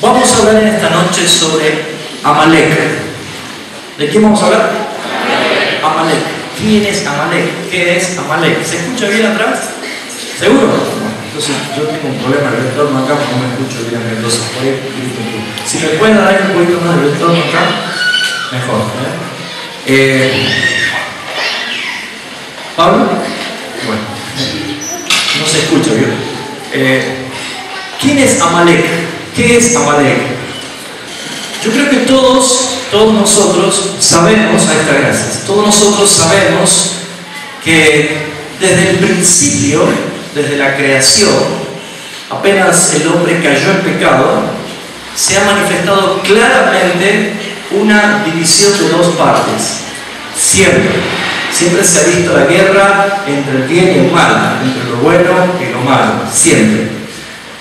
Vamos a hablar en esta noche sobre Amalek. ¿De quién vamos a hablar? Amalek. ¿Quién es Amalek? ¿Qué es Amalek? ¿Se escucha bien atrás? ¿Seguro? Entonces yo tengo un problema de retorno acá porque no me escucho bien, entonces por ahí grito un poco. Si me pueden dar un poquito más de retorno acá, mejor. ¿Pablo? Bueno, no se escucha bien. ¿Quién es Amalek? ¿Qué es Amalek? Yo creo que todos nosotros sabemos, ahí está, gracias, todos nosotros sabemos que desde el principio, desde la creación, apenas el hombre cayó en pecado, se ha manifestado claramente una división de dos partes. Siempre se ha visto la guerra entre el bien y el mal, entre lo bueno y lo malo, siempre.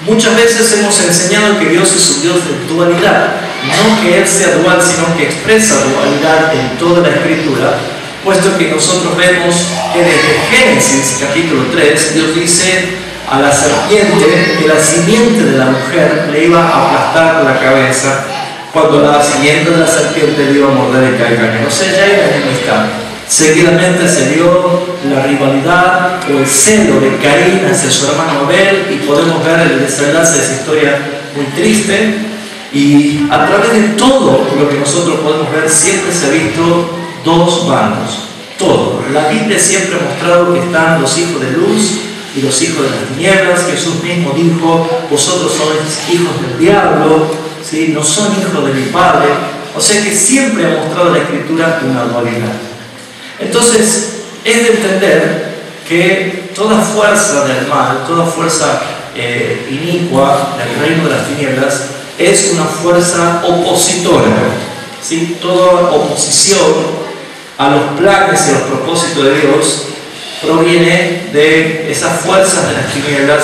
Muchas veces hemos enseñado que Dios es un Dios de dualidad, no que Él sea dual, sino que expresa dualidad en toda la Escritura, puesto que nosotros vemos que desde Génesis capítulo 3, Dios dice a la serpiente que la simiente de la mujer le iba a aplastar la cabeza, cuando la simiente de la serpiente le iba a morder el calcañar. O sea, ya hay una enemistad. Seguidamente se dio la rivalidad o el celo de Caín hacia su hermano Abel, y podemos ver el desenlace de esa historia muy triste. Y a través de todo lo que nosotros podemos ver, siempre se ha visto dos bandos. Todo. La Biblia siempre ha mostrado que están los hijos de luz y los hijos de las tinieblas. Jesús mismo dijo: vosotros sois hijos del diablo, ¿sí? No son hijos de mi Padre. O sea que siempre ha mostrado la Escritura una dualidad. Entonces, es de entender que toda fuerza del mal, toda fuerza inicua del reino de las tinieblas, es una fuerza opositora, ¿sí? Toda oposición a los planes y a los propósitos de Dios proviene de esas fuerzas de las tinieblas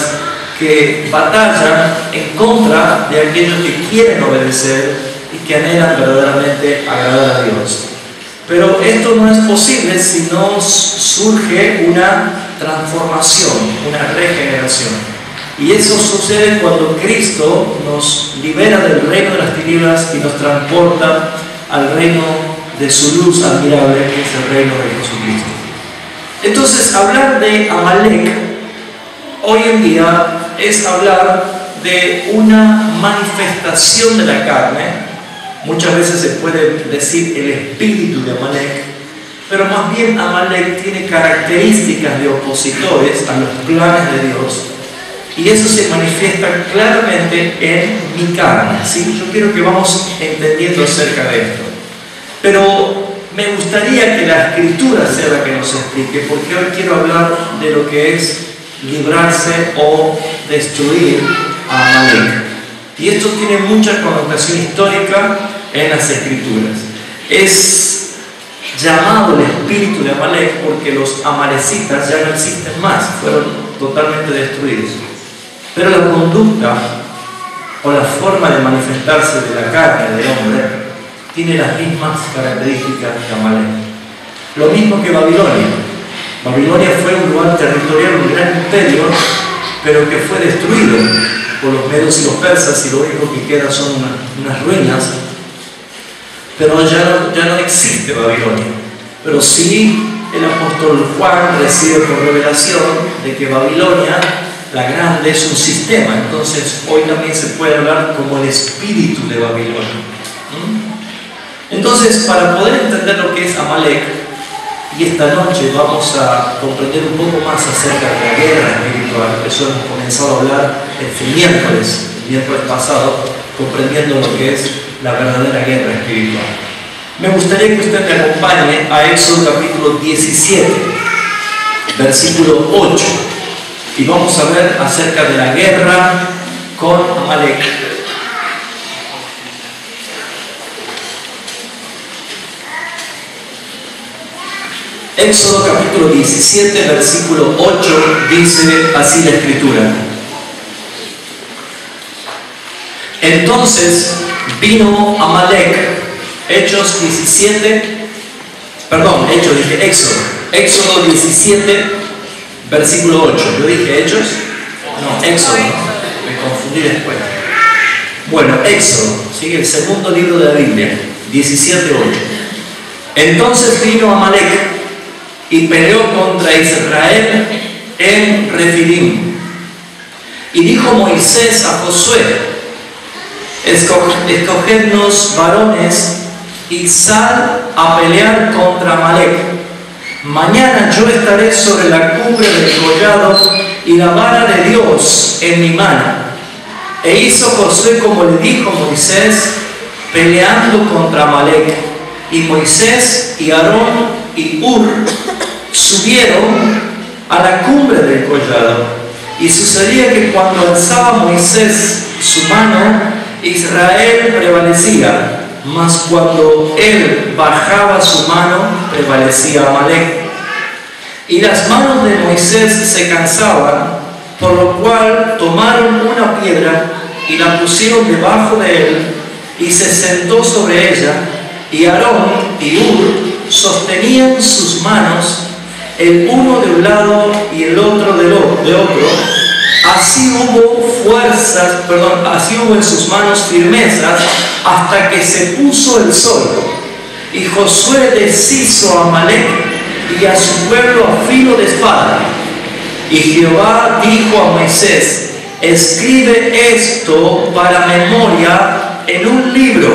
que batallan en contra de aquellos que quieren obedecer y que anhelan verdaderamente agradar a Dios. Pero esto no es posible si no surge una transformación, una regeneración. Y eso sucede cuando Cristo nos libera del reino de las tinieblas y nos transporta al reino de su luz admirable, que es el reino de Jesucristo. Entonces, hablar de Amalek hoy en día es hablar de una manifestación de la carne. Muchas veces se puede decir el espíritu de Amalek, pero más bien Amalek tiene características de opositores a los planes de Dios, y eso se manifiesta claramente en mi carne, ¿sí? Yo quiero que vamos entendiendo acerca de esto, pero me gustaría que la Escritura sea la que nos explique, porque hoy quiero hablar de lo que es librarse o destruir a Amalek. Y esto tiene mucha connotación histórica en las Escrituras. Es llamado el espíritu de Amalek porque los amalecitas ya no existen más, fueron totalmente destruidos. Pero la conducta o la forma de manifestarse de la carne del hombre tiene las mismas características que Amalek. Lo mismo que Babilonia. Babilonia fue un lugar territorial, un gran imperio, pero que fue destruido por los medos y los persas, y lo único que queda son unas ruinas. Pero ya no existe Babilonia. Pero sí el apóstol Juan recibe por revelación de que Babilonia, la grande, es un sistema. Entonces hoy también se puede hablar como el espíritu de Babilonia. Entonces, para poder entender lo que es Amalek, y esta noche vamos a comprender un poco más acerca de la guerra espiritual. Eso hemos comenzado a hablar el miércoles pasado, comprendiendo lo que es la verdadera guerra espiritual. Me gustaría que usted me acompañe a Éxodo capítulo 17, versículo 8, y vamos a ver acerca de la guerra con Amalek. Éxodo capítulo 17, versículo 8, dice así la Escritura: entonces vino Amalek, Éxodo 17, versículo 8. ¿Yo dije Hechos? No, Éxodo, me confundí después. Bueno, Éxodo, ¿sí? El segundo libro de la Biblia, 17:8. Entonces vino Amalek y peleó contra Israel en Refidim. Y dijo Moisés a Josué: escogednos varones y sal a pelear contra Amalek. Mañana yo estaré sobre la cumbre del collado y la vara de Dios en mi mano. E hizo Josué como le dijo Moisés, peleando contra Amalek. Y Moisés y Aarón y Hur subieron a la cumbre del collado. Y sucedía que cuando alzaba Moisés su mano, Israel prevalecía, mas cuando él bajaba su mano, prevalecía Amalek. Y las manos de Moisés se cansaban, por lo cual tomaron una piedra y la pusieron debajo de él, y se sentó sobre ella, y Aarón y Hur sostenían sus manos, el uno de un lado y el otro de otro. Así hubo en sus manos firmezas hasta que se puso el sol. Y Josué deshizo a Amalek y a su pueblo a filo de espada. Y Jehová dijo a Moisés: escribe esto para memoria en un libro,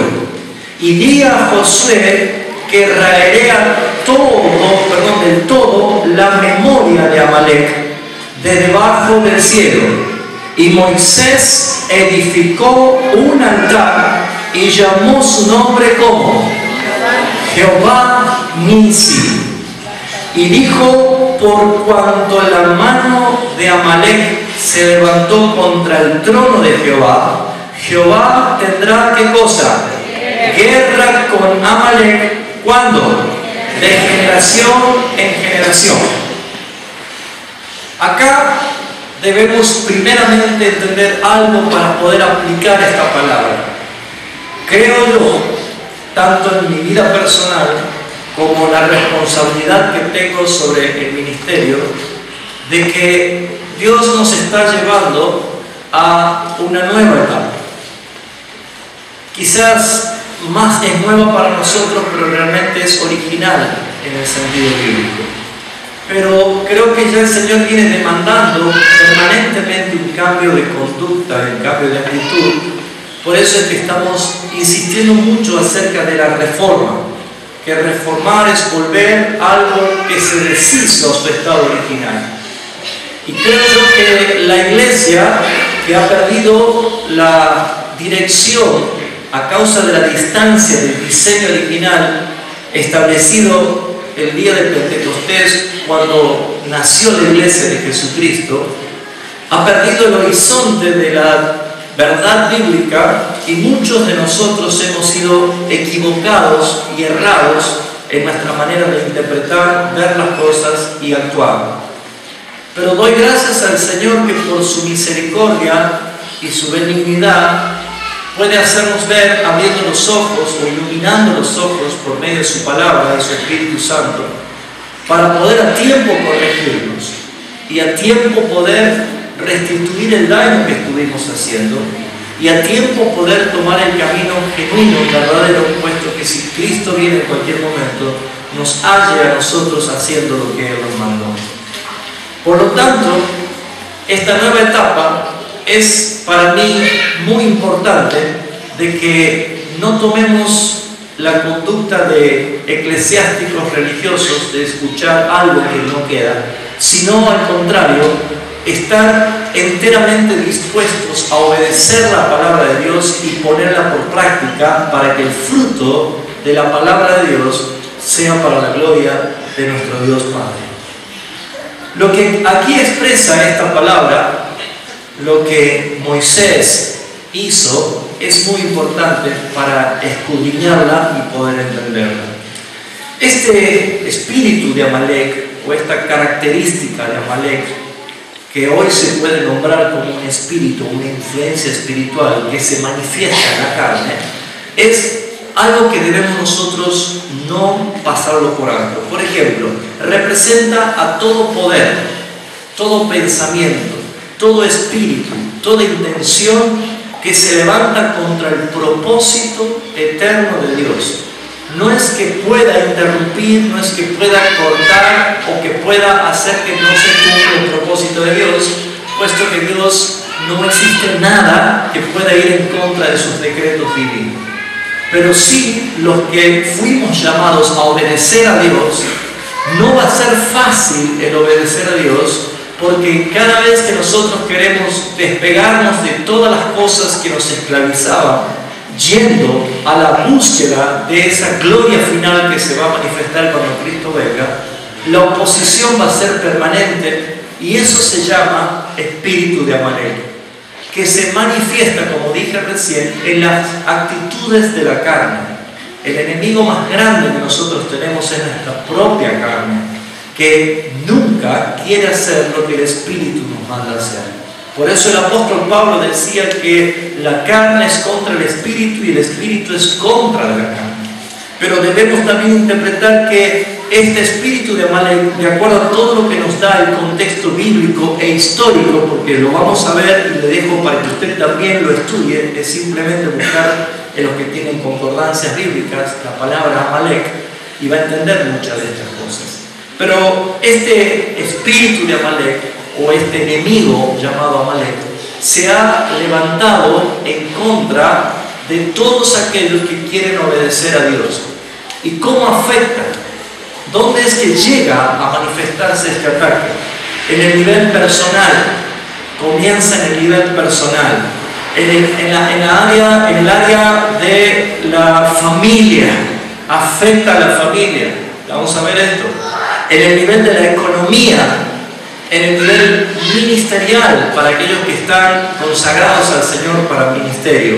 y di a Josué que raerá del todo la memoria de Amalek de debajo del cielo. Y Moisés edificó un altar y llamó su nombre como Jehová Nissi. Y dijo: por cuanto la mano de Amalek se levantó contra el trono de Jehová, Jehová tendrá ¿qué cosa? Guerra con Amalek. ¿Cuándo? De generación en generación. Acá debemos primeramente entender algo para poder aplicar esta palabra. Creo yo, tanto en mi vida personal como la responsabilidad que tengo sobre el ministerio, de que Dios nos está llevando a una nueva etapa. Quizás más es nueva para nosotros, pero realmente es original en el sentido bíblico. Pero creo que ya el Señor viene demandando permanentemente un cambio de conducta, un cambio de actitud. Por eso es que estamos insistiendo mucho acerca de la reforma, que reformar es volver algo que se deshizo a su estado original. Y creo yo que la iglesia, que ha perdido la dirección a causa de la distancia del diseño original establecido el día de Pentecostés, cuando nació la iglesia de Jesucristo, ha perdido el horizonte de la verdad bíblica, y muchos de nosotros hemos sido equivocados y errados en nuestra manera de interpretar, ver las cosas y actuar. Pero doy gracias al Señor que por su misericordia y su benignidad puede hacernos ver, abriendo los ojos o iluminando los ojos por medio de su palabra y su Espíritu Santo, para poder a tiempo corregirnos y a tiempo poder restituir el daño que estuvimos haciendo, y a tiempo poder tomar el camino genuino, verdadero, puesto que si Cristo viene en cualquier momento, nos halle a nosotros haciendo lo que Él nos mandó. Por lo tanto, esta nueva etapa es para mí muy importante, de que no tomemos la conducta de eclesiásticos religiosos de escuchar algo que no queda, sino al contrario, estar enteramente dispuestos a obedecer la palabra de Dios y ponerla por práctica, para que el fruto de la palabra de Dios sea para la gloria de nuestro Dios Padre. Lo que aquí expresa esta palabra, lo que Moisés hizo, es muy importante para escudriñarla y poder entenderla. Este espíritu de Amalek, o esta característica de Amalek, que hoy se puede nombrar como un espíritu, una influencia espiritual que se manifiesta en la carne, es algo que debemos nosotros no pasarlo por alto. Por ejemplo, representa a todo poder, todo pensamiento, todo espíritu, toda intención que se levanta contra el propósito eterno de Dios. No es que pueda interrumpir, no es que pueda cortar o que pueda hacer que no se cumpla el propósito de Dios, puesto que Dios no existe nada que pueda ir en contra de sus decretos divinos. Pero sí, los que fuimos llamados a obedecer a Dios, no va a ser fácil el obedecer a Dios, porque cada vez que nosotros queremos despegarnos de todas las cosas que nos esclavizaban, yendo a la búsqueda de esa gloria final que se va a manifestar cuando Cristo venga, la oposición va a ser permanente, y eso se llama espíritu de Amalek, que se manifiesta, como dije recién, en las actitudes de la carne. El enemigo más grande que nosotros tenemos es nuestra propia carne, que nunca quiere hacer lo que el Espíritu nos manda hacer. Por eso el apóstol Pablo decía que la carne es contra el Espíritu y el Espíritu es contra la carne. Pero debemos también interpretar que este espíritu de Amalek, de acuerdo a todo lo que nos da el contexto bíblico e histórico, porque lo vamos a ver y le dejo para que usted también lo estudie, es simplemente buscar en los que tienen concordancias bíblicas la palabra Amalek y va a entender muchas de estas cosas. Pero este espíritu de Amalek, o este enemigo llamado Amalek, se ha levantado en contra de todos aquellos que quieren obedecer a Dios. ¿Y cómo afecta? ¿Dónde es que llega a manifestarse este ataque? En el nivel personal. Comienza en el nivel personal. En el área de la familia. Afecta a la familia. Vamos a ver esto. En el nivel de la economía. En el nivel ministerial, para aquellos que están consagrados al Señor para el ministerio.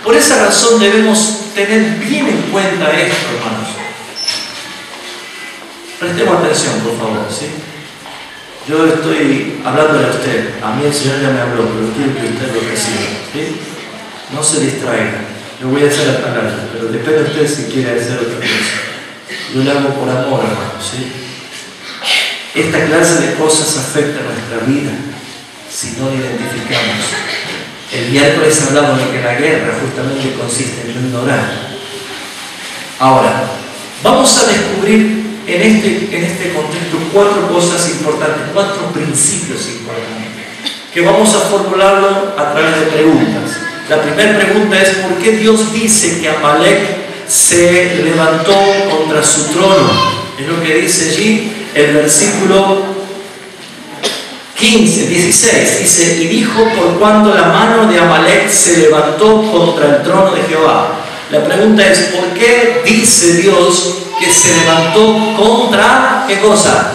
Por esa razón debemos tener bien en cuenta esto, hermanos. Prestemos atención, por favor, ¿sí? Yo estoy hablándole a usted, a mí el Señor ya me habló, pero quiero que usted lo reciba, ¿sí? No se distraiga, yo voy a hacer la palabra, pero depende de usted si quiere hacer otra cosa. Yo lo hago por amor, hermano, ¿sí? Esta clase de cosas afecta a nuestra vida si no la identificamos. El miércoles hablamos de que la guerra justamente consiste en no ignorar. Ahora, vamos a descubrir en este contexto 4 cosas importantes, 4 principios importantes, que vamos a formularlo a través de preguntas. La primera pregunta es: ¿por qué Dios dice que Amalek se levantó contra su trono? Es lo que dice allí el versículo 16, dice: y dijo, por cuanto la mano de Amalek se levantó contra el trono de Jehová. La pregunta es: ¿por qué dice Dios que se levantó contra, ¿qué cosa?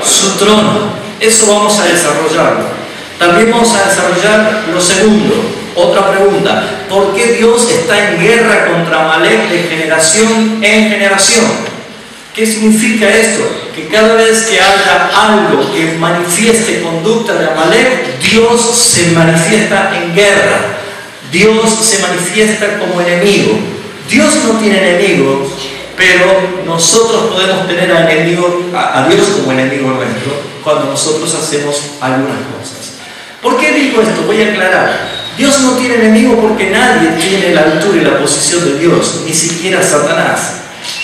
Su trono. Eso vamos a desarrollarlo. También vamos a desarrollar lo segundo. Otra pregunta: ¿por qué Dios está en guerra contra Amalek de generación en generación? ¿Qué significa esto? Que cada vez que haya algo que manifieste conducta de Amalek, Dios se manifiesta en guerra. Dios se manifiesta como enemigo. Dios no tiene enemigos, pero nosotros podemos tener a Dios como enemigo nuestro cuando nosotros hacemos algunas cosas. ¿Por qué digo esto? Voy a aclarar. Dios no tiene enemigo porque nadie tiene la altura y la posición de Dios, ni siquiera Satanás.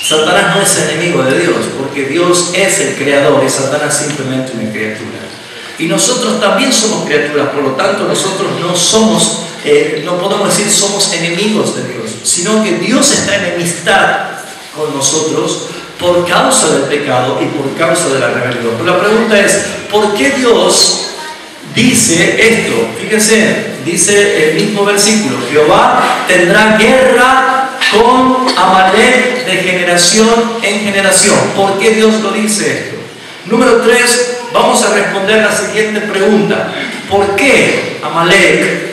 Satanás no es enemigo de Dios, porque Dios es el creador y Satanás simplemente una criatura. Y nosotros también somos criaturas, por lo tanto nosotros no somos, no podemos decir somos enemigos de Dios, sino que Dios está en enemistad con nosotros por causa del pecado y por causa de la rebelión. Pero la pregunta es: ¿por qué Dios dice esto? Fíjense, dice el mismo versículo: Jehová tendrá guerra con Amalek de generación en generación. ¿Por qué Dios lo dice esto? Número 3, vamos a responder la siguiente pregunta: ¿por qué Amalek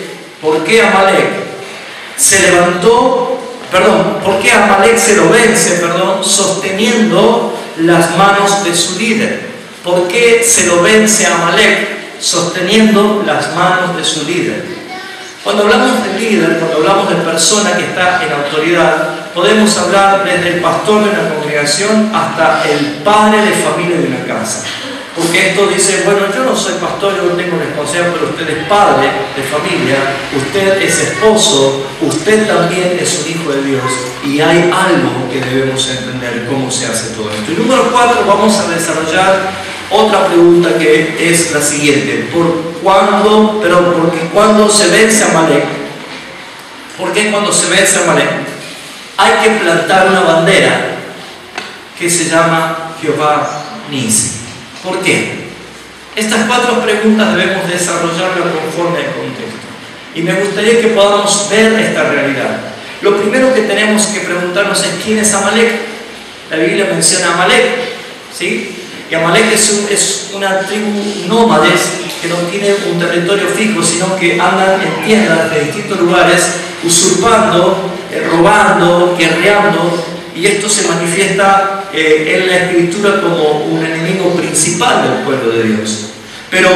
se levantó, por qué Amalek se lo vence, sosteniendo las manos de su líder? ¿Por qué se lo vence a Amalek sosteniendo las manos de su líder? Cuando hablamos de líder, cuando hablamos de persona que está en autoridad, podemos hablar desde el pastor de una congregación hasta el padre de familia de una casa. Porque esto dice, bueno, yo no soy pastor, yo no tengo responsabilidad, pero usted es padre de familia, usted es esposo, usted también es un hijo de Dios, y hay algo que debemos entender cómo se hace todo esto. Y número 4, vamos a desarrollar otra pregunta que es la siguiente: porque cuando se vence a Amalek, ¿por qué cuando se vence a Amalek hay que plantar una bandera que se llama Jehová Nisi? ¿Por qué? Estas 4 preguntas debemos desarrollarlas conforme al contexto. Y me gustaría que podamos ver esta realidad. Lo primero que tenemos que preguntarnos es ¿quién es Amalek? La Biblia menciona a Amalek, ¿sí? Y Amalek es una tribu nómades que no tiene un territorio fijo, sino que andan en tiendas de distintos lugares, usurpando, robando, guerreando. Y esto se manifiesta en la Escritura como un enemigo principal del pueblo de Dios. Pero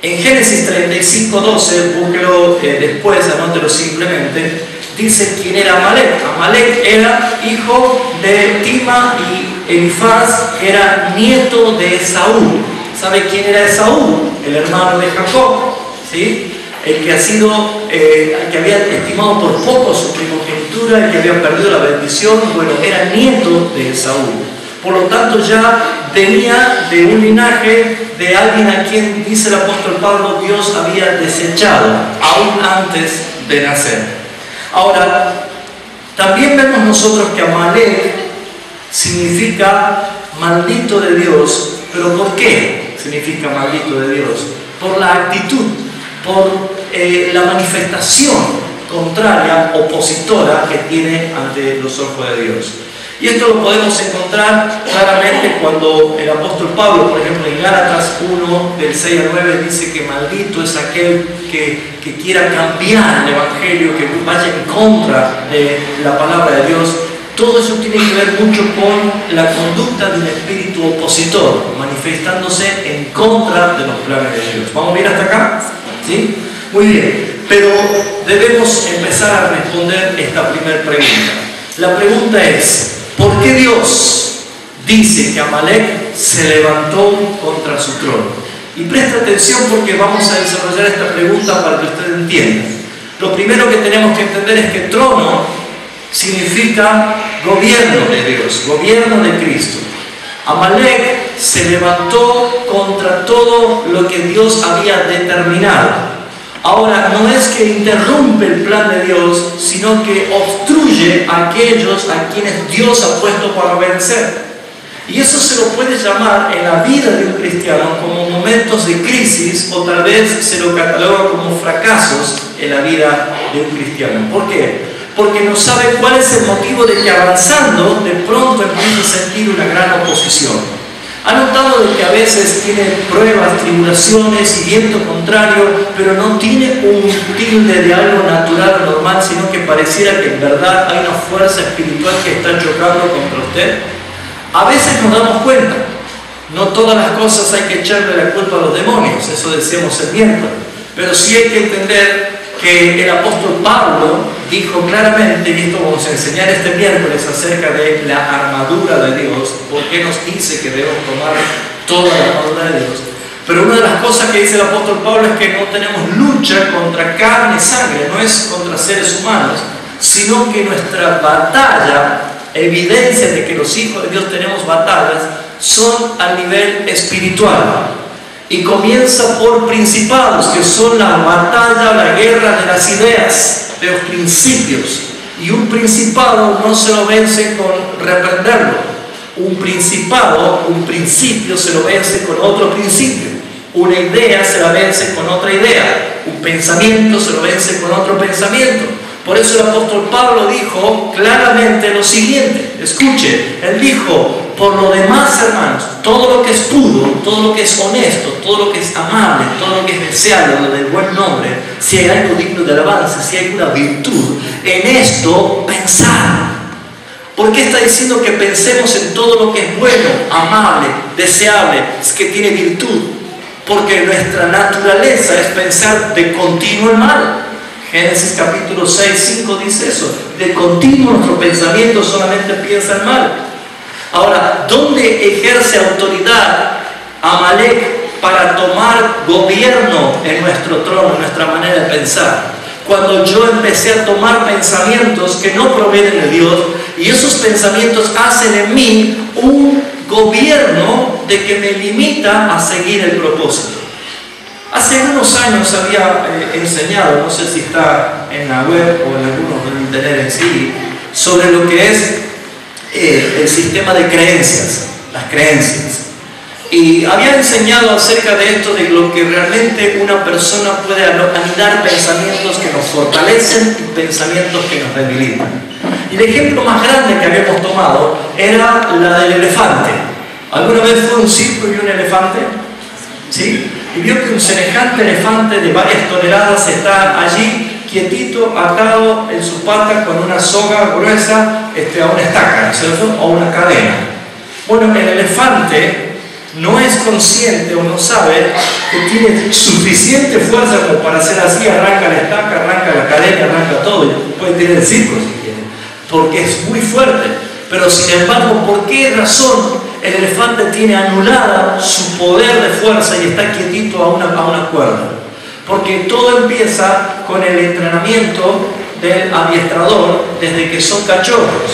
en Génesis 35:12, búsquelo después, anótelo simplemente, dice quién era Amalek. Amalek era hijo de Tima y Elifaz, era nieto de Esaú. ¿Sabe quién era Esaú? El hermano de Jacob, ¿sí? El que había estimado por poco su primogenitura, el que había perdido la bendición, bueno, era nieto de Esaú. Por lo tanto, ya venía de un linaje de alguien a quien, dice el apóstol Pablo, Dios había desechado aún antes de nacer. Ahora, también vemos nosotros que Amalek significa maldito de Dios. ¿Pero por qué significa maldito de Dios? Por la actitud, por la manifestación contraria, opositora que tiene ante los ojos de Dios. Y esto lo podemos encontrar claramente cuando el apóstol Pablo, por ejemplo, en Gálatas 1, del 6 al 9, dice que maldito es aquel que quiera cambiar el Evangelio, que vaya en contra de la palabra de Dios. Todo eso tiene que ver mucho con la conducta de un espíritu opositor, manifestándose en contra de los planes de Dios. ¿Vamos bien hasta acá? ¿Sí? Muy bien, pero debemos empezar a responder esta primera pregunta. La pregunta es, ¿por qué Dios dice que Amalek se levantó contra su trono? Y presta atención porque vamos a desarrollar esta pregunta para que usted entienda. Lo primero que tenemos que entender es que trono significa gobierno de Dios, gobierno de Cristo. Amalek se levantó contra todo lo que Dios había determinado. Ahora, no es que interrumpe el plan de Dios, sino que obstruye a aquellos a quienes Dios ha puesto para vencer. Y eso se lo puede llamar en la vida de un cristiano como momentos de crisis, o tal vez se lo cataloga como fracasos en la vida de un cristiano. ¿Por qué? Porque no sabe cuál es el motivo de que avanzando de pronto empieza a sentir una gran oposición. ¿Ha notado de que a veces tiene pruebas, tribulaciones y viento contrario, pero no tiene un tilde de algo natural o normal, sino que pareciera que en verdad hay una fuerza espiritual que está chocando contra usted? A veces nos damos cuenta. No todas las cosas hay que echarle la culpa a los demonios, eso decíamos el miércoles. Pero sí hay que entender que el apóstol Pablo dijo claramente, y esto vamos a enseñar este miércoles acerca de la armadura de Dios, porque nos dice que debemos tomar toda la armadura de Dios. Pero una de las cosas que dice el apóstol Pablo es que no tenemos lucha contra carne y sangre, no es contra seres humanos, sino que nuestra batalla, evidencia de que los hijos de Dios tenemos batallas, son a nivel espiritual. Y comienza por principados, que son la batalla, la guerra de las ideas, de los principios. Y un principado no se lo vence con reprenderlo. Un principado, un principio se lo vence con otro principio. Una idea se la vence con otra idea. Un pensamiento se lo vence con otro pensamiento. Por eso el apóstol Pablo dijo claramente lo siguiente. Escuche, él dijo: por lo demás, hermanos, todo lo que es puro, todo lo que es honesto, todo lo que es amable, todo lo que es deseable, lo del buen nombre, si hay algo digno de alabanza, si hay una virtud, en esto pensad. ¿Por qué está diciendo que pensemos en todo lo que es bueno, amable, deseable, que tiene virtud? Porque nuestra naturaleza es pensar de continuo en mal. Génesis capítulo 6, 5 dice eso. De continuo nuestro pensamiento solamente piensa en mal. Ahora, ¿dónde ejerce autoridad Amalek para tomar gobierno en nuestro trono, en nuestra manera de pensar. Cuando yo empecé a tomar pensamientos que no provienen de Dios, y esos pensamientos hacen en mí un gobierno de que me limita a seguir el propósito. Hace unos años había enseñado, no sé si está en la web o en algunos deben tener en sí, sobre lo que es el sistema de creencias, las creencias. Y había enseñado acerca de esto, de lo que realmente una persona puede anidar pensamientos que nos fortalecen y pensamientos que nos debilitan. Y el ejemplo más grande que habíamos tomado era la del elefante. ¿Alguna vez fue un circo y un elefante? ¿Sí? Y vio que un semejante elefante de varias toneladas está allí, quietito, atado en su pata con una soga gruesa a una estaca, ¿cierto? O una cadena. Bueno, el elefante no es consciente o no sabe que tiene suficiente fuerza como para hacer así, arranca la estaca, arranca la cadena, arranca todo, y puede tener el circo si quiere, porque es muy fuerte. Pero sin embargo, ¿por qué razón el elefante tiene anulada su poder de fuerza y está quietito a una cuerda? Porque todo empieza con el entrenamiento del adiestrador desde que son cachorros.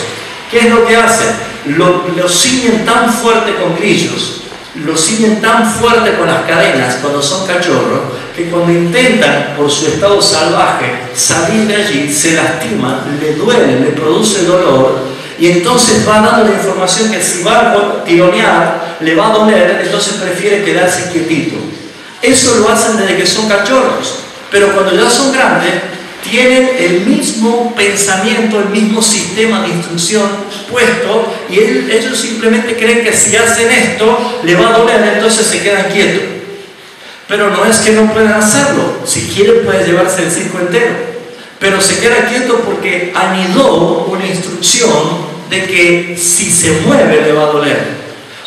¿Qué es lo que hacen? Los ciñen tan fuerte con grillos, los ciñen tan fuerte con las cadenas cuando son cachorros, que cuando intentan por su estado salvaje salir de allí, se lastiman, le duele, le produce dolor, y entonces va dando la información que si va a tironear le va a doler, entonces prefiere quedarse quietito. Eso lo hacen desde que son cachorros, pero cuando ya son grandes tienen el mismo pensamiento, el mismo sistema de instrucción puesto, y ellos simplemente creen que si hacen esto le va a doler, entonces se quedan quietos. Pero no es que no puedan hacerlo, si quieren puede llevarse el circo entero, pero se queda quieto porque anidó una instrucción de que si se mueve le va a doler.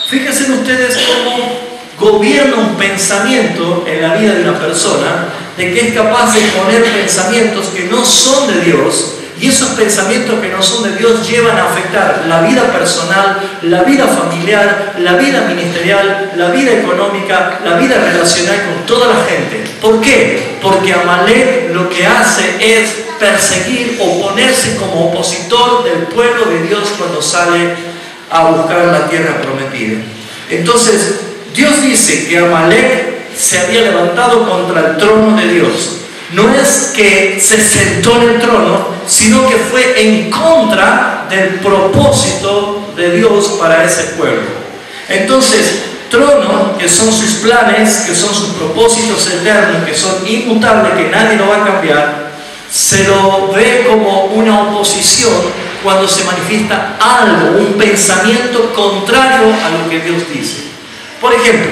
Fíjense ustedes cómo gobierna un pensamiento en la vida de una persona, de que es capaz de poner pensamientos que no son de Dios, y esos pensamientos que no son de Dios llevan a afectar la vida personal, la vida familiar, la vida ministerial, la vida económica, la vida relacional con toda la gente. ¿Por qué? Porque Amalek lo que hace es perseguir o ponerse como opositor del pueblo de Dios cuando sale a buscar la tierra prometida. Entonces, Dios dice que Amalek se había levantado contra el trono de Dios. No es que se sentó en el trono, sino que fue en contra del propósito de Dios para ese pueblo. Entonces, trono, que son sus planes, que son sus propósitos eternos, que son inmutables, que nadie lo va a cambiar, se lo ve como una oposición cuando se manifiesta algo, un pensamiento contrario a lo que Dios dice. Por ejemplo,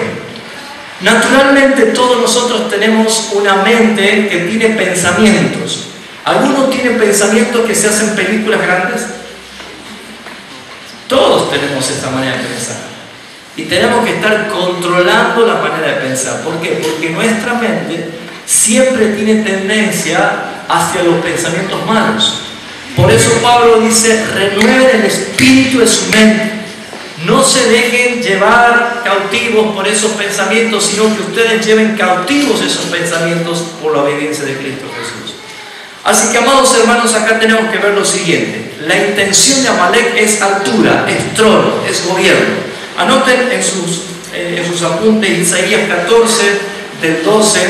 naturalmente todos nosotros tenemos una mente que tiene pensamientos. ¿Algunos tienen pensamientos que se hacen películas grandes? Todos tenemos esta manera de pensar. Y tenemos que estar controlando la manera de pensar. ¿Por qué? Porque nuestra mente siempre tiene tendencia hacia los pensamientos malos. Por eso Pablo dice, renueven el espíritu de su mente. No se dejen llevar cautivos por esos pensamientos, sino que ustedes lleven cautivos esos pensamientos por la obediencia de Cristo Jesús. Así que, amados hermanos, acá tenemos que ver lo siguiente. La intención de Amalek es altura, es trono, es gobierno. Anoten en sus apuntes Isaías 14, del 12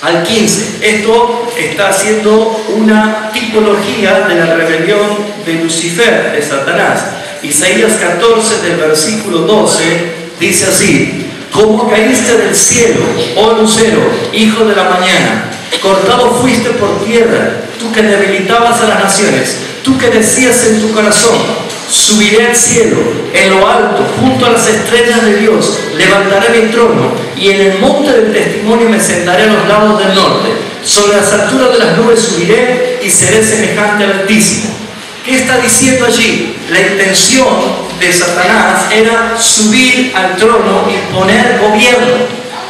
al 15. Esto está haciendo una tipología de la rebelión de Lucifer, de Satanás. Isaías 14 del versículo 12 dice así: como caíste del cielo, oh lucero, hijo de la mañana, cortado fuiste por tierra, tú que debilitabas a las naciones, tú que decías en tu corazón, subiré al cielo, en lo alto, junto a las estrellas de Dios, levantaré mi trono, y en el monte del testimonio me sentaré a los lados del norte, sobre las alturas de las nubes subiré y seré semejante al Altísimo. ¿Qué está diciendo allí? La intención de Satanás era subir al trono y poner gobierno.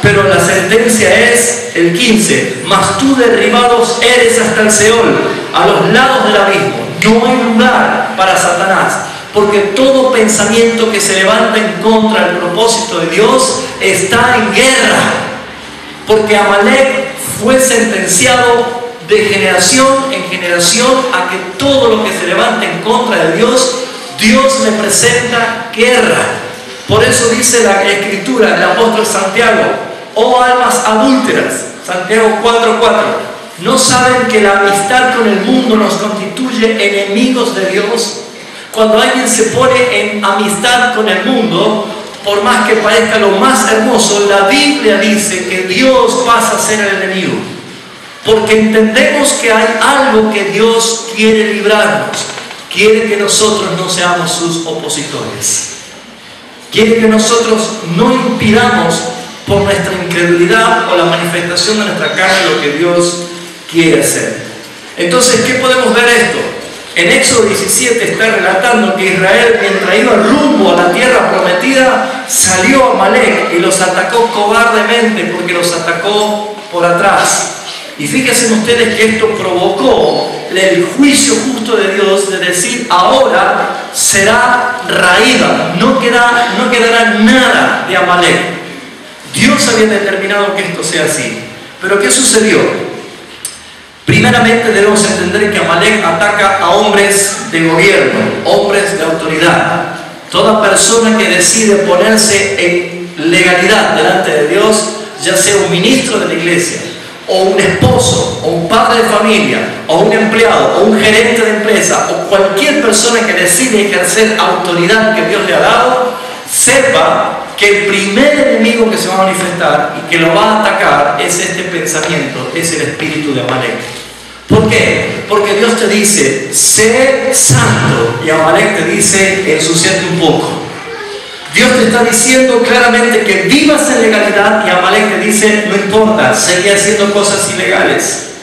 Pero la sentencia es el 15. Mas tú derribados eres hasta el Seol, a los lados del abismo. No hay lugar para Satanás. Porque todo pensamiento que se levanta en contra del propósito de Dios está en guerra, porque Amalek fue sentenciado de generación en generación a que todo lo que se levante en contra de Dios, Dios le presenta guerra. Por eso dice la Escritura, el apóstol Santiago: oh almas adúlteras, Santiago 4:4, ¿no saben que la amistad con el mundo nos constituye enemigos de Dios? Cuando alguien se pone en amistad con el mundo, por más que parezca lo más hermoso, la Biblia dice que Dios pasa a ser el enemigo. Porque entendemos que hay algo que Dios quiere librarnos. Quiere que nosotros no seamos sus opositores. Quiere que nosotros no impidamos por nuestra incredulidad o la manifestación de nuestra carne lo que Dios quiere hacer. Entonces, ¿qué podemos ver esto? En Éxodo 17 está relatando que Israel, mientras iba rumbo a la tierra prometida, salió a Amalek y los atacó cobardemente porque los atacó por atrás. Y fíjense ustedes que esto provocó el juicio justo de Dios de decir: ahora será raída, no quedará nada de Amalek. Dios había determinado que esto sea así. Pero ¿qué sucedió? Primeramente debemos entender que Amalek ataca a hombres de gobierno, hombres de autoridad. Toda persona que decide ponerse en legalidad delante de Dios, ya sea un ministro de la iglesia, o un esposo, o un padre de familia, o un empleado, o un gerente de empresa, o cualquier persona que decide ejercer autoridad que Dios le ha dado, sepa que el primer enemigo que se va a manifestar y que lo va a atacar es este pensamiento, es el espíritu de Amalek. ¿Por qué? Porque Dios te dice: sé santo, y Amalek te dice: ensuciate un poco. Dios te está diciendo claramente que vivas en legalidad, y Amalek te dice: no importa, seguí haciendo cosas ilegales.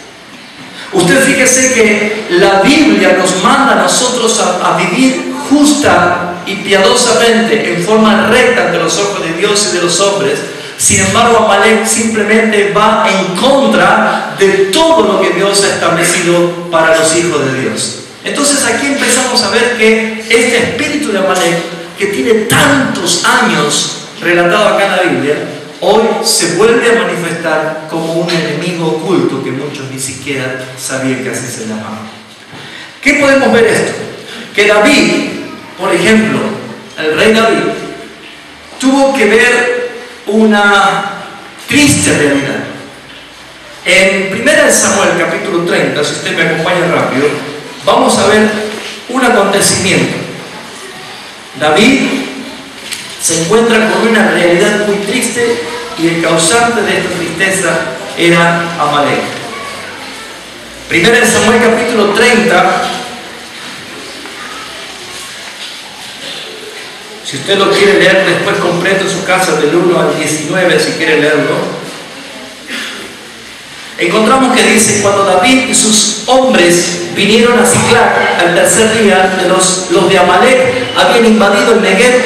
Usted fíjese que la Biblia nos manda a nosotros a vivir justa y piadosamente, en forma recta ante los ojos de Dios y de los hombres. Sin embargo, Amalek simplemente va en contra de todo lo que Dios ha establecido para los hijos de Dios. Entonces aquí empezamos a ver que este espíritu de Amalek, que tiene tantos años relatado acá en la Biblia, hoy se vuelve a manifestar como un enemigo oculto que muchos ni siquiera sabían que así se llamaba. ¿Qué podemos ver esto? Que David, por ejemplo, el rey David, tuvo que ver una triste realidad. En 1 Samuel capítulo 30, si usted me acompaña rápido, vamos a ver un acontecimiento. David se encuentra con una realidad muy triste y el causante de esta tristeza era Amalek. 1 Samuel capítulo 30. Si usted lo quiere leer después completo en su casa, del 1 al 19, si quiere leerlo, encontramos que dice: cuando David y sus hombres vinieron a Siclag al tercer día, los de Amalek habían invadido el Negev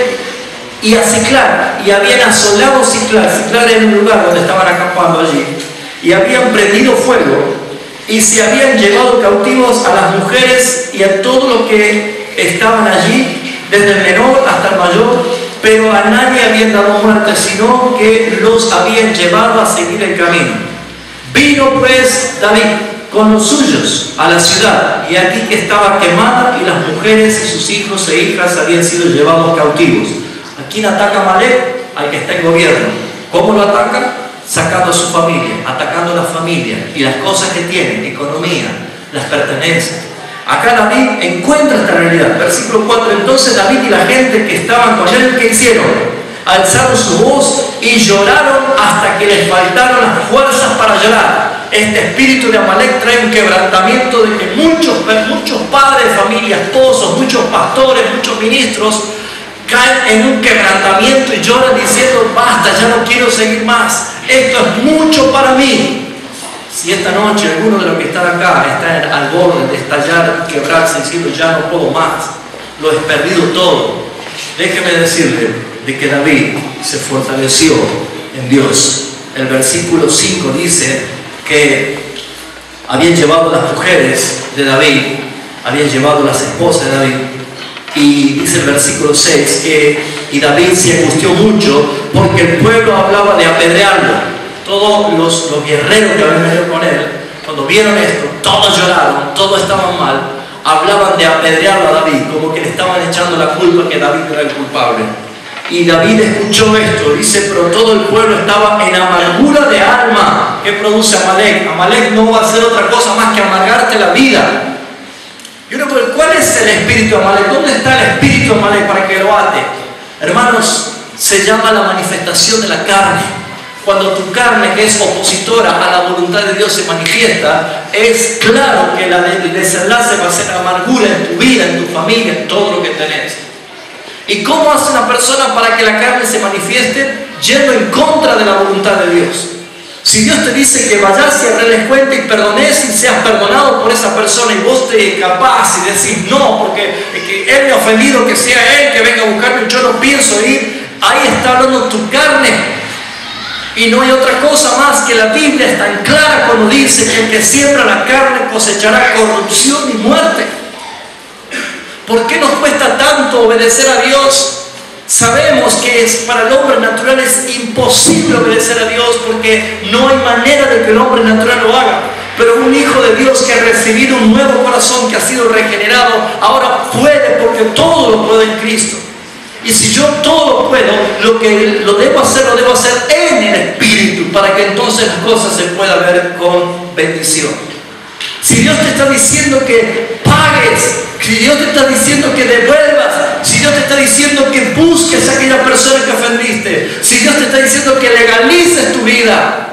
y a Siclag, y habían asolado Siclag. Siclag era un lugar donde estaban acampando allí, y habían prendido fuego, y se habían llevado cautivos a las mujeres y a todo lo que estaban allí, desde el menor hasta el mayor, pero a nadie habían dado muerte, sino que los habían llevado a seguir el camino. Vino pues David con los suyos a la ciudad, y aquí que estaba quemada, y las mujeres y sus hijos e hijas habían sido llevados cautivos. ¿A quién ataca Amalek? Al que está en gobierno. ¿Cómo lo ataca? Sacando a su familia, atacando a la familia y las cosas que tienen, economía, las pertenencias. Acá David encuentra esta realidad. Versículo 4: entonces David y la gente que estaban con él, ¿qué hicieron? Alzaron su voz y lloraron hasta que les faltaron las fuerzas para llorar. Este espíritu de Amalek trae un quebrantamiento de que muchos padres de familia, esposos, muchos pastores, muchos ministros caen en un quebrantamiento y lloran diciendo: basta, ya no quiero seguir más, esto es mucho para mí. Si esta noche alguno de los que están acá está al borde de estallar y quebrarse diciendo: ya no puedo más, lo he perdido todo, déjeme decirle de que David se fortaleció en Dios. El versículo 5 dice que habían llevado las mujeres de David, habían llevado las esposas de David, Y dice el versículo 6 y David se angustió mucho porque el pueblo hablaba de apedrearlo. Todos los guerreros que habían venido con él, cuando vieron esto, todos lloraron, todos estaban mal, hablaban de apedrearlo a David, como que le estaban echando la culpa que David era el culpable. Y David escuchó esto, dice, pero todo el pueblo estaba en amargura de alma. ¿Qué produce Amalek? Amalek no va a hacer otra cosa más que amargarte la vida. ¿Cuál es el espíritu de Amalek? ¿Dónde está el espíritu de Amalek para que lo ate? Hermanos, se llama la manifestación de la carne. Cuando tu carne, que es opositora a la voluntad de Dios, se manifiesta, es claro que el desenlace va a ser amargura en tu vida, en tu familia, en todo lo que tenés. ¿Y cómo hace una persona para que la carne se manifieste? Yendo en contra de la voluntad de Dios. Si Dios te dice que vayas y arregles cuenta y perdones y seas perdonado por esa persona y vos te escapás y decís no, porque Él me ha ofendido, que sea Él que venga a buscarme, yo no pienso ir, ahí está hablando tu carne. Y no hay otra cosa más que la Biblia es tan clara cuando dice que el que siembra la carne cosechará corrupción y muerte. ¿Por qué nos cuesta tanto obedecer a Dios? Sabemos que para el hombre natural es imposible obedecer a Dios porque no hay manera de que el hombre natural lo haga. Pero un hijo de Dios que ha recibido un nuevo corazón, que ha sido regenerado, ahora puede, porque todo lo puede en Cristo. Y si yo todo lo puedo, lo debo hacer en el Espíritu, para que entonces las cosas se puedan ver con bendición. Si Dios te está diciendo que pagues, si Dios te está diciendo que devuelvas, si Dios te está diciendo que busques a aquella persona que ofendiste, si Dios te está diciendo que legalices tu vida,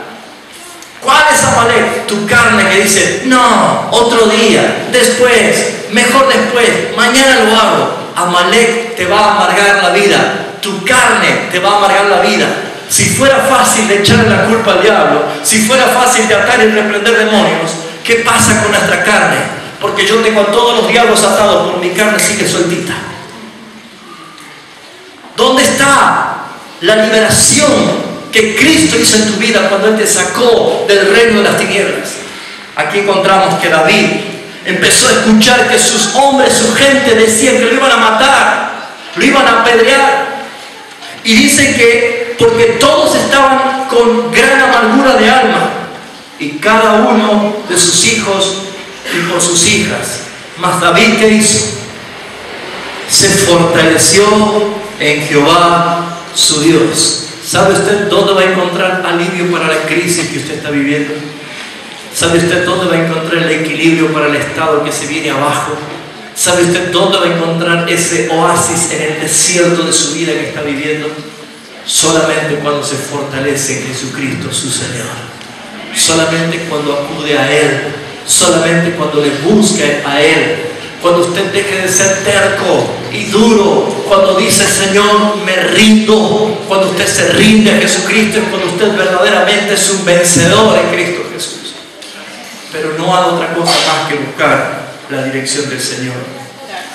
¿cuál es Amalek? Tu carne que dice, no, otro día, después, mejor después, mañana lo hago. Amalek te va a amargar la vida, tu carne te va a amargar la vida. Si fuera fácil de echarle la culpa al diablo, si fuera fácil de atar y reprender demonios, ¿qué pasa con nuestra carne? Porque yo tengo a todos los diablos atados, por mi carne sigue sueltita. ¿Dónde está la liberación que Cristo hizo en tu vida cuando Él te sacó del reino de las tinieblas? Aquí encontramos que David empezó a escuchar que sus hombres, su gente decían que lo iban a matar, lo iban a apedrear. Y dice que porque todos estaban con gran amargura de alma, y cada uno de sus hijos y por sus hijas. Mas David, ¿qué hizo? Se fortaleció en Jehová su Dios. ¿Sabe usted dónde va a encontrar alivio para la crisis que usted está viviendo? ¿Sabe usted dónde va a encontrar el equilibrio para el estado que se viene abajo? ¿Sabe usted dónde va a encontrar ese oasis en el desierto de su vida que está viviendo? Solamente cuando se fortalece en Jesucristo su Señor. Solamente cuando acude a Él, solamente cuando le busca a Él, cuando usted deje de ser terco y duro, cuando dice Señor me rindo, cuando usted se rinde a Jesucristo, es cuando usted verdaderamente es un vencedor en Cristo Jesús. Pero no haga otra cosa más que buscar la dirección del Señor.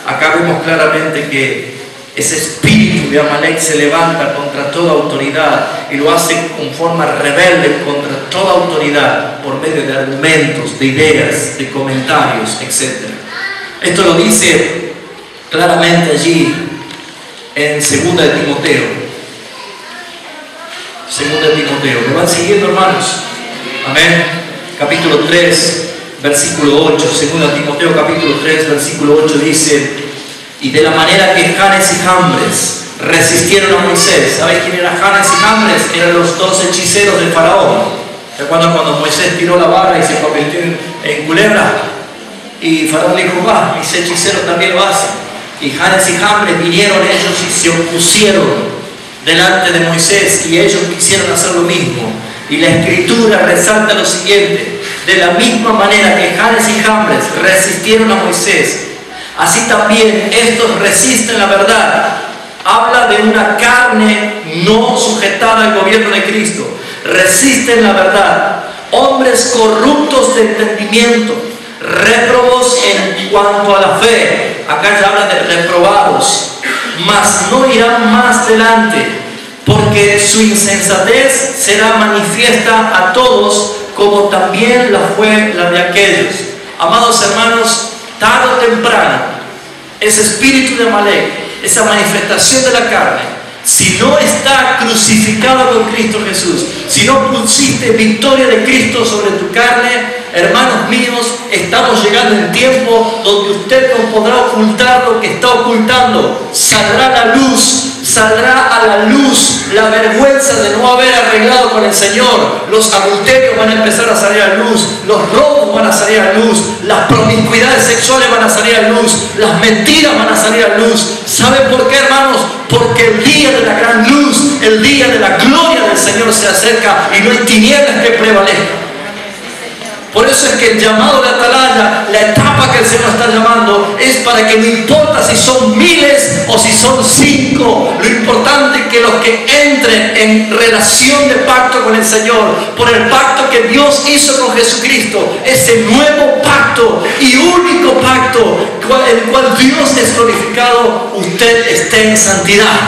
Acá vemos claramente que ese espíritu de Amalek se levanta contra toda autoridad y lo hace con forma rebelde contra toda autoridad por medio de argumentos, de ideas, de comentarios, etc. Esto lo dice claramente allí en 2 de Timoteo. 2 de Timoteo. ¿Me van siguiendo, hermanos? Amén. Capítulo 3, versículo 8. 2 de Timoteo, capítulo 3, versículo 8 dice: y de la manera que Janes y Jambres resistieron a Moisés. ¿Sabes quién era Janes y Jambres? Eran los dos hechiceros del faraón. ¿Recuerdan cuando Moisés tiró la vara y se convirtió en culebra? Y faraón dijo, va, mis hechiceros también lo hacen. Y Janes y Jambres vinieron ellos y se opusieron delante de Moisés, y ellos quisieron hacer lo mismo. Y la escritura resalta lo siguiente: de la misma manera que Janes y Jambres resistieron a Moisés, así también estos resisten la verdad. Habla de una carne no sujetada al gobierno de Cristo. Resisten la verdad. Hombres corruptos de entendimiento, réprobos en cuanto a la fe. Acá ya habla de reprobados. Mas no irán más adelante, porque su insensatez será manifiesta a todos, como también la fue la de aquellos. Amados hermanos, tarde o temprano, ese espíritu de Amalek, esa manifestación de la carne, si no está crucificado con Cristo Jesús, si no pusiste victoria de Cristo sobre tu carne, hermanos míos, estamos llegando en tiempo donde usted no podrá ocultar lo que está ocultando. Saldrá a la luz la vergüenza de no haber arreglado con el Señor. Los adulterios van a empezar a salir a la luz, los robos van a salir a la luz, las promiscuidades sexuales van a salir a la luz, las mentiras van a salir a la luz. ¿Saben por qué, hermanos? Porque el día de la gran luz, el día de la gloria del Señor se acerca y no hay tinieblas que prevalezcan. Por eso es que el llamado de atalaya, la etapa que el Señor está llamando, es para que no importa si son miles o si son 5, lo importante es que los que entren en relación de pacto con el Señor, por el pacto que Dios hizo con Jesucristo, ese nuevo pacto y único pacto, el cual Dios es glorificado, usted esté en santidad,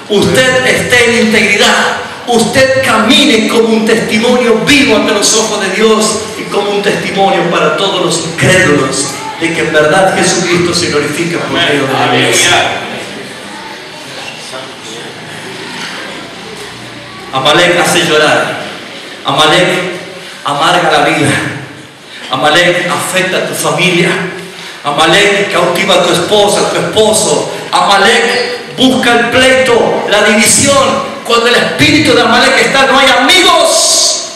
usted esté en integridad, usted camine como un testimonio vivo ante los ojos de Dios y como un testimonio para todos los incrédulos de que en verdad Jesucristo se glorifica por medio de la iglesia. Amalek hace llorar, Amalek amarga la vida, Amalek afecta a tu familia, Amalek cautiva a tu esposa, a tu esposo, Amalek busca el pleito, la división. Cuando el espíritu de Amalek está, no hay amigos,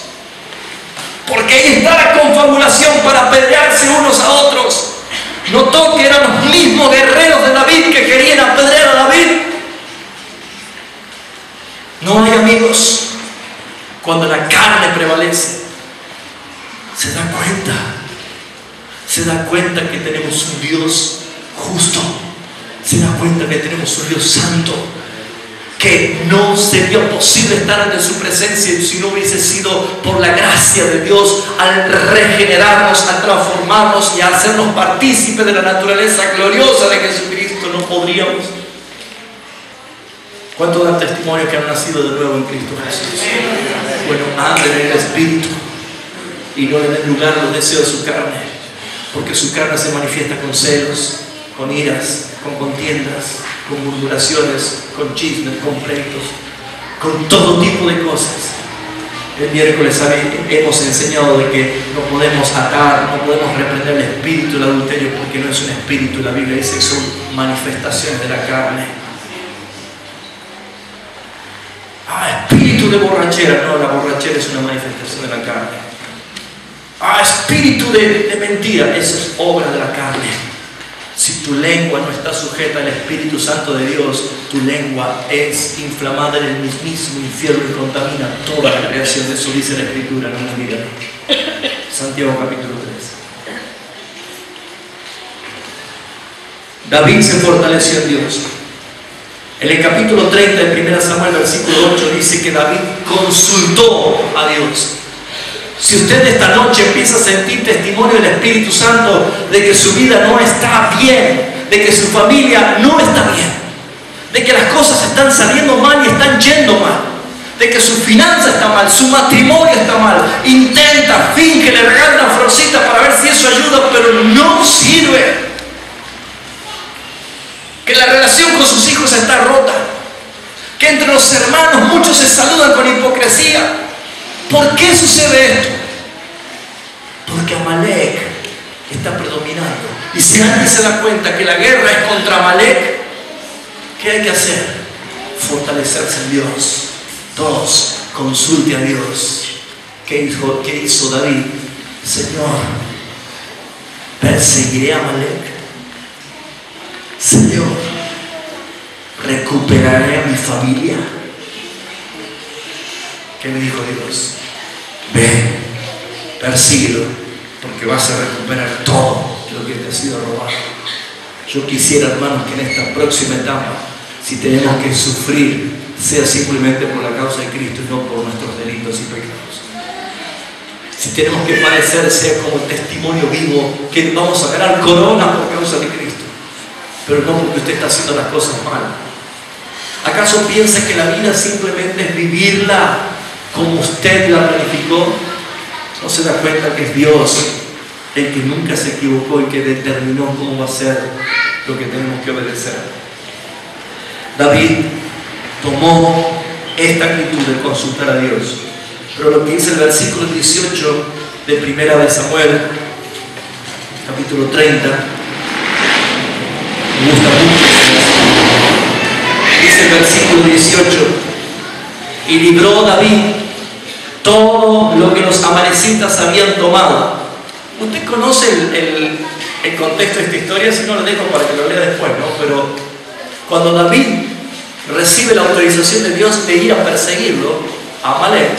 porque ahí está la confabulación para apedrearse unos a otros. Notó que eran los mismos guerreros de David que querían apedrear a David. No hay amigos. Cuando la carne prevalece, se da cuenta que tenemos un Dios justo, se da cuenta que tenemos un Dios santo, que no sería posible estar ante su presencia si no hubiese sido por la gracia de Dios al regenerarnos, al transformarnos y a hacernos partícipes de la naturaleza gloriosa de Jesucristo. No podríamos. ¿Cuántos dan testimonio que han nacido de nuevo en Cristo Jesús? Bueno, anden en el Espíritu y no le den lugar a los deseos de su carne, porque su carne se manifiesta con celos, con iras, con contiendas, con murmuraciones, con chismes, con pleitos, con todo tipo de cosas. El miércoles hemos enseñado de que no podemos atar, no podemos reprender el espíritu del adulterio, porque no es un espíritu. La Biblia dice que son manifestaciones de la carne. Espíritu de borrachera. No, la borrachera es una manifestación de la carne. Espíritu de mentira. Eso es obra de la carne. Si tu lengua no está sujeta al Espíritu Santo de Dios, tu lengua es inflamada en el mismísimo infierno y contamina toda la creación. De eso dice la Escritura, no me digan. Santiago capítulo 3. David se fortaleció en Dios. En el capítulo 30 de 1 Samuel, versículo 8, dice que David consultó a Dios. Si usted esta noche empieza a sentir testimonio del Espíritu Santo de que su vida no está bien, de que su familia no está bien, de que las cosas están saliendo mal y están yendo mal, de que su finanza está mal, su matrimonio está mal, intenta, finge, le regala una florcita para ver si eso ayuda, pero no sirve, que la relación con sus hijos está rota, que entre los hermanos muchos se saludan con hipocresía. ¿Por qué sucede esto? Porque Amalek está predominando. Y si alguien se da cuenta que la guerra es contra Amalek, ¿qué hay que hacer? Fortalecerse en Dios. 2. Consulte a Dios. ¿Qué hizo David? Señor, ¿perseguiré a Amalek? Señor, ¿recuperaré a mi familia? ¿Qué me dijo Dios? Ve, persíguelo, porque vas a recuperar todo lo que te ha sido robado. Yo quisiera, hermanos, que en esta próxima etapa, si tenemos que sufrir, sea simplemente por la causa de Cristo y no por nuestros delitos y pecados. Si tenemos que padecer, sea como testimonio vivo, que vamos a ganar corona por causa de Cristo, pero no porque usted está haciendo las cosas mal. ¿Acaso piensa que la vida simplemente es vivirla como usted la planificó? ¿No se da cuenta que es Dios el que nunca se equivocó y que determinó cómo va a ser lo que tenemos que obedecer. David tomó esta actitud de consultar a Dios. Pero lo que dice el versículo 18 de Primera de Samuel, capítulo 30, me gusta mucho. Dice el versículo 18: y libró David todo lo que los amalecitas habían tomado. Usted conoce el contexto de esta historia, si no lo dejo para que lo lea después, ¿no? Pero cuando David recibe la autorización de Dios de ir a perseguirlo, a Amalek,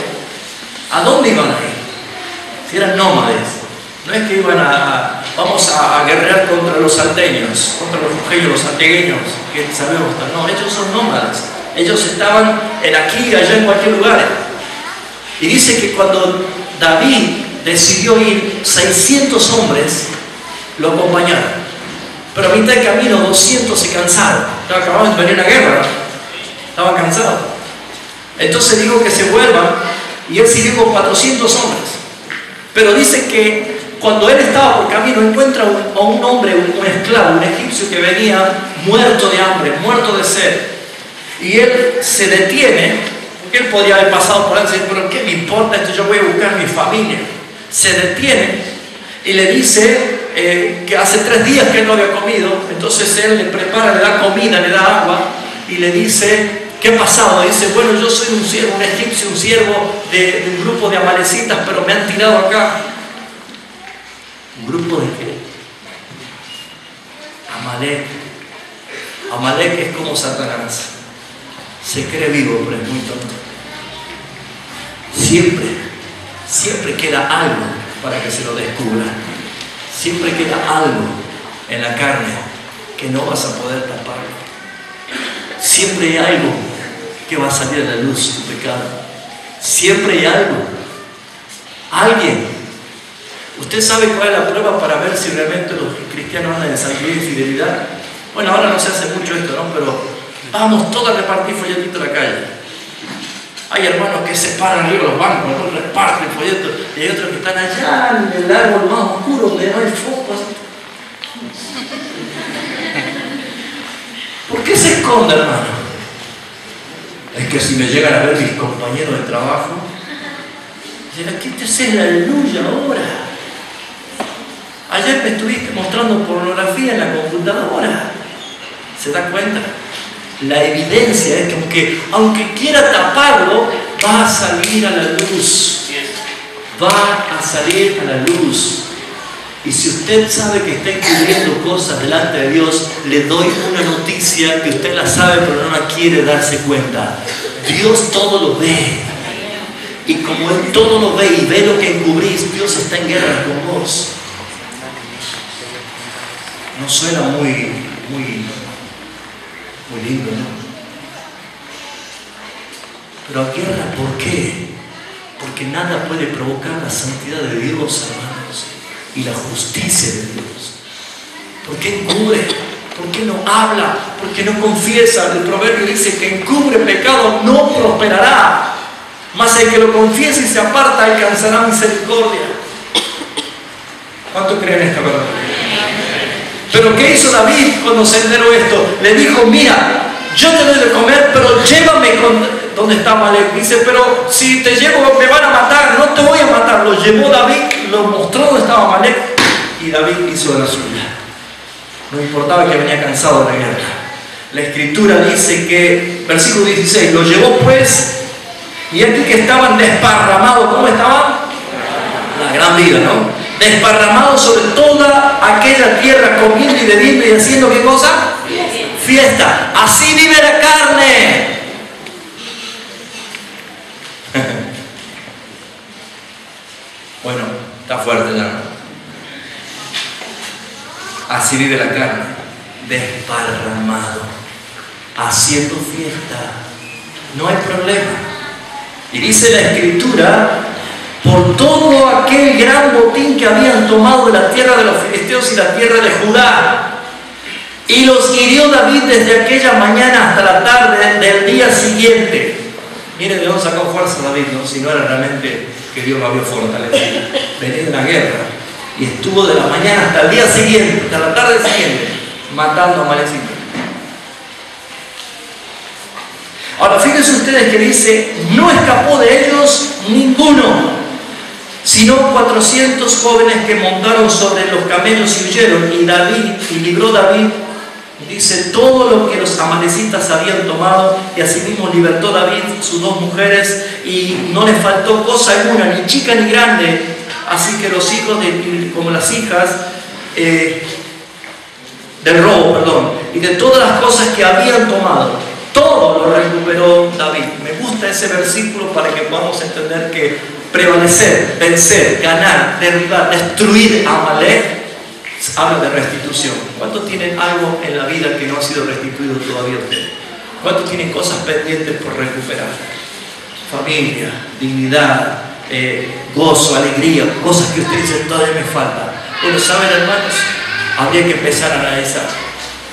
¿a dónde iban a ir? Si eran nómades, no es que iban vamos a guerrear contra los salteños, contra los jujeños, los santiagueños, que sabemos, no, ellos son nómades, ellos estaban en aquí y allá en cualquier lugar. Y dice que cuando David decidió ir, 600 hombres lo acompañaron. Pero a mitad de camino 200 se cansaron. Acababan de venir una guerra, ¿no? Estaban cansados. Entonces dijo que se vuelvan y él siguió con 400 hombres. Pero dice que cuando él estaba por camino encuentra a un hombre, un esclavo, un egipcio que venía muerto de hambre, muerto de sed. Y él se detiene, porque él podría haber pasado por ahí y decir, pero ¿qué me importa esto? Yo voy a buscar a mi familia. Se detiene y le dice que hace 3 días que él no había comido. Entonces él le prepara, le da comida, le da agua y le dice, ¿qué ha pasado? Dice, bueno, yo soy un siervo, un egipcio, un siervo de un grupo de amalecitas, pero me han tirado acá. ¿Un grupo de qué? Amalek. Amalek es como Satanás. Se cree vivo, pero es muy tonto. Siempre queda algo para que se lo descubra. Siempre queda algo en la carne que no vas a poder taparlo. Siempre hay algo que va a salir a la luz, tu pecado. Siempre hay algo. Alguien. ¿Usted sabe cuál es la prueba para ver si realmente los cristianos andan en santidad y fidelidad? Bueno, ahora no se hace mucho esto, ¿no? Pero vamos todos a repartir folletitos en la calle. Hay hermanos que se paran arriba de los bancos, ¿no? Reparten folletos. Y hay otros que están allá en el árbol más oscuro donde no hay focos. ¿Por qué se esconde, hermano? Es que si me llegan a ver mis compañeros de trabajo, dirán, ¿qué te haces la aleluya ahora? Ayer me estuviste mostrando pornografía en la computadora. ¿Se da cuenta? La evidencia es que aunque quiera taparlo, va a salir a la luz. Va a salir a la luz. Y si usted sabe que está encubriendo cosas delante de Dios, le doy una noticia que usted la sabe pero no la quiere darse cuenta. Dios todo lo ve. Y como Él todo lo ve y ve lo que encubrís, Dios está en guerra con vos. No suena muy lindo, ¿no? Pero guerra, ¿por qué? Porque nada puede provocar la santidad de Dios, hermanos, y la justicia de Dios. ¿Por qué encubre? ¿Por qué no habla? ¿Por qué no confiesa? El proverbio dice que encubre pecado no prosperará, mas el que lo confiesa y se aparta alcanzará misericordia. ¿Cuánto creen esta verdad? Pero ¿qué hizo David cuando se enteró esto? Le dijo, mira, yo te doy de comer, pero llévame donde está Amalek. Dice, pero si te llevo me van a matar. No te voy a matar. Lo llevó David, lo mostró donde estaba Amalek y David hizo de la suya. No importaba que venía cansado de la guerra. La escritura dice que, versículo 16, lo llevó pues, y aquí que estaban desparramados. ¿Cómo estaban? La gran vida, ¿no? Desparramados sobre toda aquella tierra, comiendo y bebiendo y haciendo ¿qué cosa? Fiesta. Así vive la carne. Bueno, está fuerte ya, ¿no? Así vive la carne, desparramado, haciendo fiesta. No hay problema. Y dice la escritura, por todo aquel gran botín que habían tomado de la tierra de los filisteos y la tierra de Judá. Y los hirió David desde aquella mañana hasta la tarde del día siguiente. Miren de dónde sacó fuerza David, ¿no? Si no era realmente que Dios lo había fortalecido. Venía de la guerra y estuvo de la mañana hasta el día siguiente, hasta la tarde siguiente. matando a amalecitas. Ahora fíjense ustedes que dice, no escapó de ellos ninguno, sino 400 jóvenes que montaron sobre los camellos y huyeron, y libró David, dice, todo lo que los amalecitas habían tomado, y asimismo libertó David sus 2 mujeres, y no les faltó cosa alguna, ni chica ni grande, así que los hijos como las hijas del robo, perdón, y de todas las cosas que habían tomado, todo lo recuperó David. Me gusta ese versículo para que podamos entender que prevalecer, vencer, ganar, derribar, destruir a Amalek habla de restitución. ¿Cuántos tienen algo en la vida que no ha sido restituido todavía usted? ¿Cuántos tienen cosas pendientes por recuperar? Familia, dignidad, gozo, alegría, cosas que usted dice todavía me faltan. Bueno, ¿saben, hermanos? Habría que empezar a analizar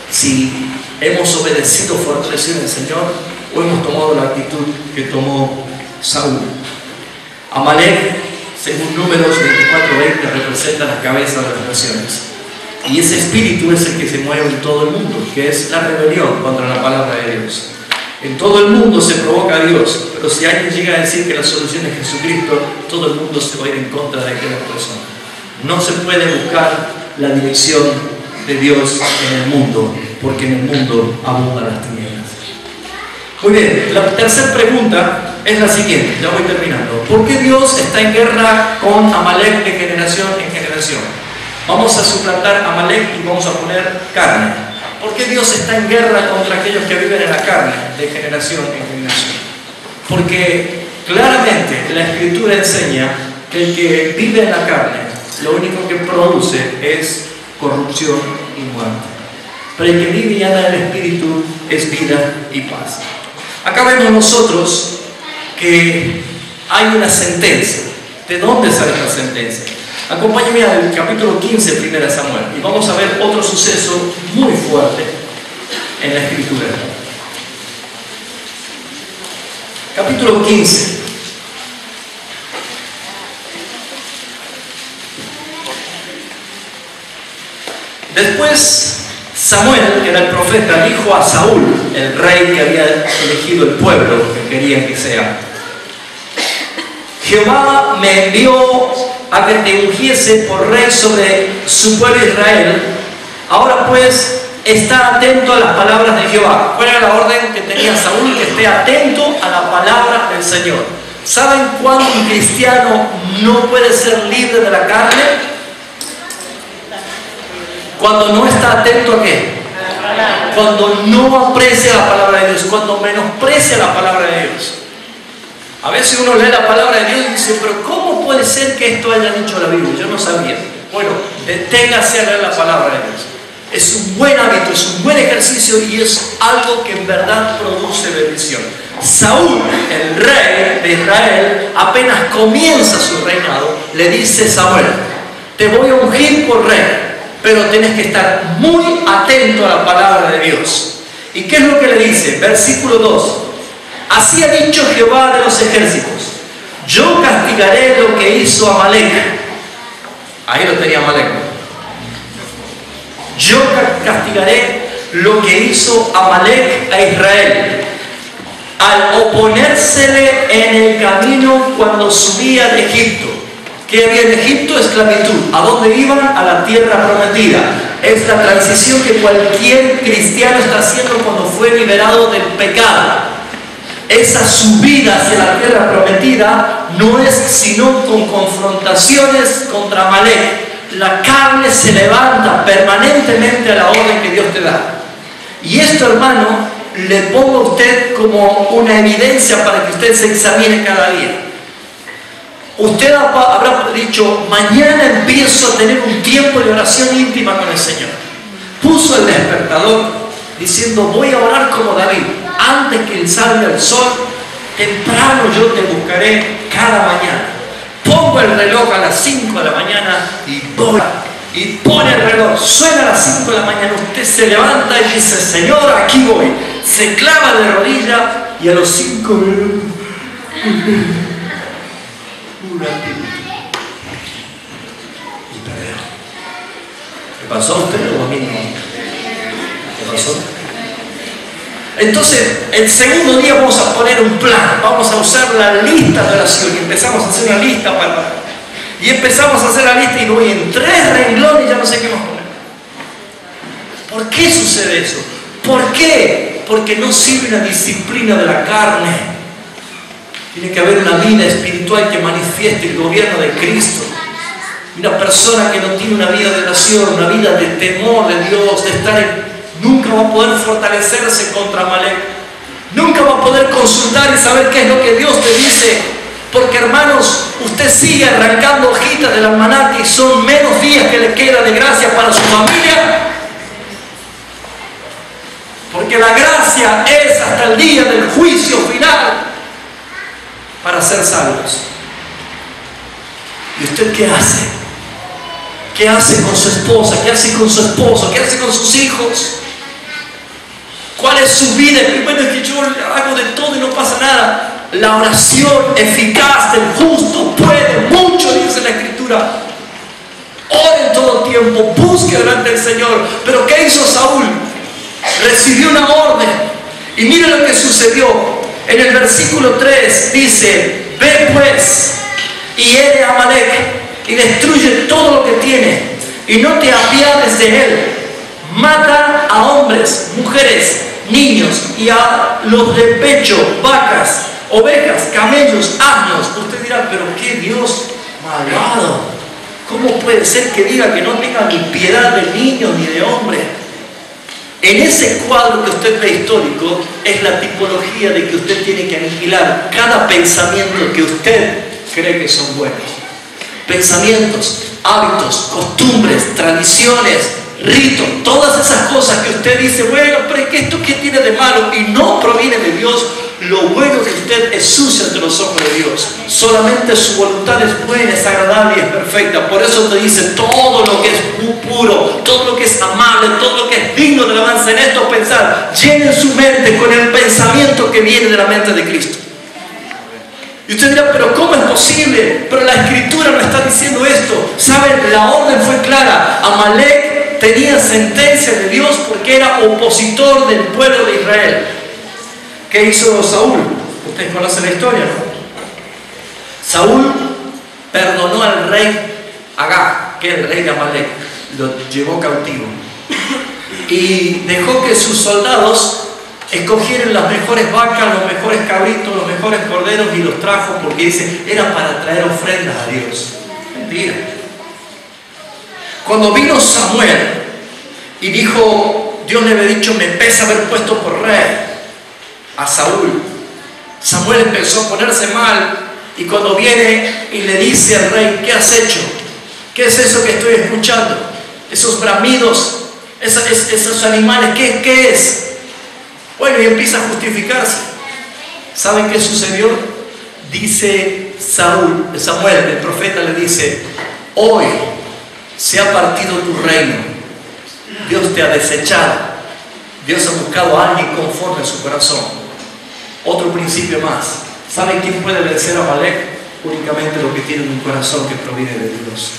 si hemos obedecido, fortalecido en el Señor, o hemos tomado la actitud que tomó Saúl. Amalek, según Números 24:20, representa la cabeza de las naciones. Y ese espíritu es el que se mueve en todo el mundo, que es la rebelión contra la palabra de Dios. En todo el mundo se provoca a Dios, pero si alguien llega a decir que la solución es Jesucristo, todo el mundo se va a ir en contra de aquella persona. No se puede buscar la dirección de Dios en el mundo, porque en el mundo abundan las tinieblas. Muy bien, la tercera pregunta es la siguiente, ya voy terminando. ¿Por qué Dios está en guerra con Amalek de generación en generación? Vamos a suplantar Amalek y vamos a poner carne. ¿Por qué Dios está en guerra contra aquellos que viven en la carne de generación en generación? Porque claramente la Escritura enseña que el que vive en la carne, lo único que produce es corrupción y muerte. Pero el que vive y anda en el Espíritu es vida y paz. Acá vemos nosotros que hay una sentencia. ¿De dónde sale esta sentencia? Acompáñenme al capítulo 15, 1 Samuel, y vamos a ver otro suceso muy fuerte en la Escritura. Capítulo 15. Después Samuel, que era el profeta, dijo a Saúl, el rey que había elegido el pueblo que querían que sea: Jehová me envió a que te ungiese por rey sobre su pueblo Israel. Ahora pues, está atento a las palabras de Jehová. ¿Cuál era la orden que tenía Saúl? Que esté atento a la palabra del Señor. ¿Saben cuándo un cristiano no puede ser libre de la carne? Cuando no está atento a qué? Cuando no aprecia la palabra de Dios, cuando menosprecia la palabra de Dios. A veces uno lee la palabra de Dios y dice, pero ¿cómo puede ser que esto haya dicho la Biblia? Yo no sabía. Bueno, deténgase a leer la palabra de Dios. Es un buen hábito, es un buen ejercicio y es algo que en verdad produce bendición. Saúl, el rey de Israel, apenas comienza su reinado, le dice Samuel: te voy a ungir por rey, pero tienes que estar muy atento a la palabra de Dios. ¿Y qué es lo que le dice? Versículo 2. Así ha dicho Jehová de los ejércitos: yo castigaré lo que hizo Amalek. Ahí lo tenía Amalek. Yo castigaré lo que hizo Amalek a Israel, al oponérsele en el camino cuando subía de Egipto. ¿Qué había en Egipto? Esclavitud. ¿A dónde iban? A la tierra prometida. Es la transición que cualquier cristiano está haciendo cuando fue liberado del pecado. Esa subida hacia la tierra prometida no es sino con confrontaciones contra Amalek. La carne se levanta permanentemente a la orden que Dios te da. Y esto, hermano, le pongo a usted como una evidencia para que usted se examine cada día. Usted habrá dicho: mañana empiezo a tener un tiempo de oración íntima con el Señor. Puso el despertador diciendo: voy a orar como David. Antes que salga el sol, temprano yo te buscaré cada mañana. Pongo el reloj a las 5 de la mañana y voy. Y pone el reloj, suena a las 5 de la mañana, usted se levanta y dice: Señor, aquí voy. Se clava de rodillas y a los 5 minutos y perdió. ¿Qué pasó a usted o a mí? pasó? Entonces, el segundo día vamos a poner un plan, vamos a usar la lista de oración y empezamos a hacer una lista y empezamos a hacer la lista y voy en 3 renglones y ya no sé qué más poner. ¿Por qué sucede eso? ¿Por qué? Porque no sirve la disciplina de la carne. Tiene que haber una vida espiritual que manifieste el gobierno de Cristo. Una persona que no tiene una vida de oración, una vida de temor de Dios, de estar nunca va a poder fortalecerse contra Amalek. Nunca va a poder consultar y saber qué es lo que Dios te dice. Porque, hermanos, usted sigue arrancando hojitas del almanaque y son menos días que le queda de gracia para su familia. Porque la gracia es hasta el día del juicio final para ser salvos. ¿Y usted qué hace? ¿Qué hace con su esposa? ¿Qué hace con su esposo? ¿Qué hace con sus hijos? ¿Cuál es su vida? Primero es que yo hago de todo y no pasa nada. La oración eficaz del justo puede mucho, dice la Escritura. Ore en todo tiempo, busque delante del Señor. Pero ¿qué hizo Saúl? Recibió una orden. Y mire lo que sucedió. En el versículo 3 dice: ve pues y hiere a Amalek y destruye todo lo que tiene y no te apiades de él. Mata a hombres, mujeres, niños y a los de pecho, vacas, ovejas, camellos, asnos. Usted dirá, pero qué Dios malvado. ¿Cómo puede ser que diga que no tenga ni piedad de niños ni de hombres? En ese cuadro que usted ve histórico es la tipología de que usted tiene que aniquilar cada pensamiento que usted cree que son buenos. Pensamientos, hábitos, costumbres, tradiciones, ritos, todas esas cosas que usted dice, bueno, pero ¿esto qué tiene de malo? Y no proviene de Dios. Lo bueno de usted es sucio ante los ojos de Dios. Solamente su voluntad es buena, es agradable y es perfecta. Por eso te dice todo lo que es puro, todo lo que es amable, todo lo que es digno de alabanza. En esto pensar, llenen su mente con el pensamiento que viene de la mente de Cristo. Y usted dirá, pero ¿cómo es posible? Pero la Escritura no está diciendo esto. ¿Saben? La orden fue clara. Amalek tenía sentencia de Dios porque era opositor del pueblo de Israel. ¿Qué hizo Saúl? Ustedes conocen la historia, ¿no? Saúl perdonó al rey Agag, que es el rey de Amalek, lo llevó cautivo y dejó que sus soldados escogieran las mejores vacas, los mejores cabritos, los mejores corderos y los trajo porque dice, era para traer ofrendas a Dios. Mentira. Cuando vino Samuel y dijo, Dios le había dicho, me pesa haber puesto por rey a Saúl. Samuel empezó a ponerse mal y cuando viene y le dice al rey, ¿qué has hecho? ¿Qué es eso que estoy escuchando? Esos bramidos, esos animales, ¿qué es? Bueno, y empieza a justificarse. ¿Saben qué sucedió? Dice Samuel, el profeta le dice, hoy se ha partido tu reino. Dios te ha desechado. Dios ha buscado a alguien conforme a su corazón. Otro principio más. ¿Saben quién puede vencer a Amalek? Únicamente los que tienen un corazón que proviene de Dios.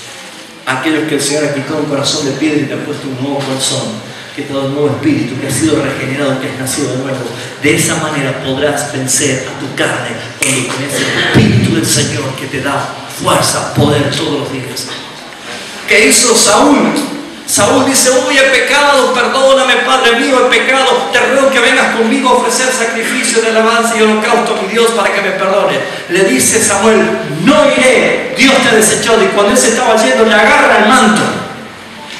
Aquellos que el Señor ha quitado un corazón de piedra y te ha puesto un nuevo corazón, que te ha dado un nuevo espíritu, que ha sido regenerado, que has nacido de nuevo. De esa manera podrás vencer a tu carne cuando tenés el espíritu del Señor que te da fuerza, poder todos los días. ¿Qué hizo Saúl? Saúl dice, uy, he pecado, perdóname, Padre mío, he pecado, te ruego que vengas conmigo a ofrecer sacrificio de alabanza y holocausto a mi Dios para que me perdone. Le dice Samuel, no iré, Dios te ha desechado. Y cuando él se estaba yendo, le agarra el manto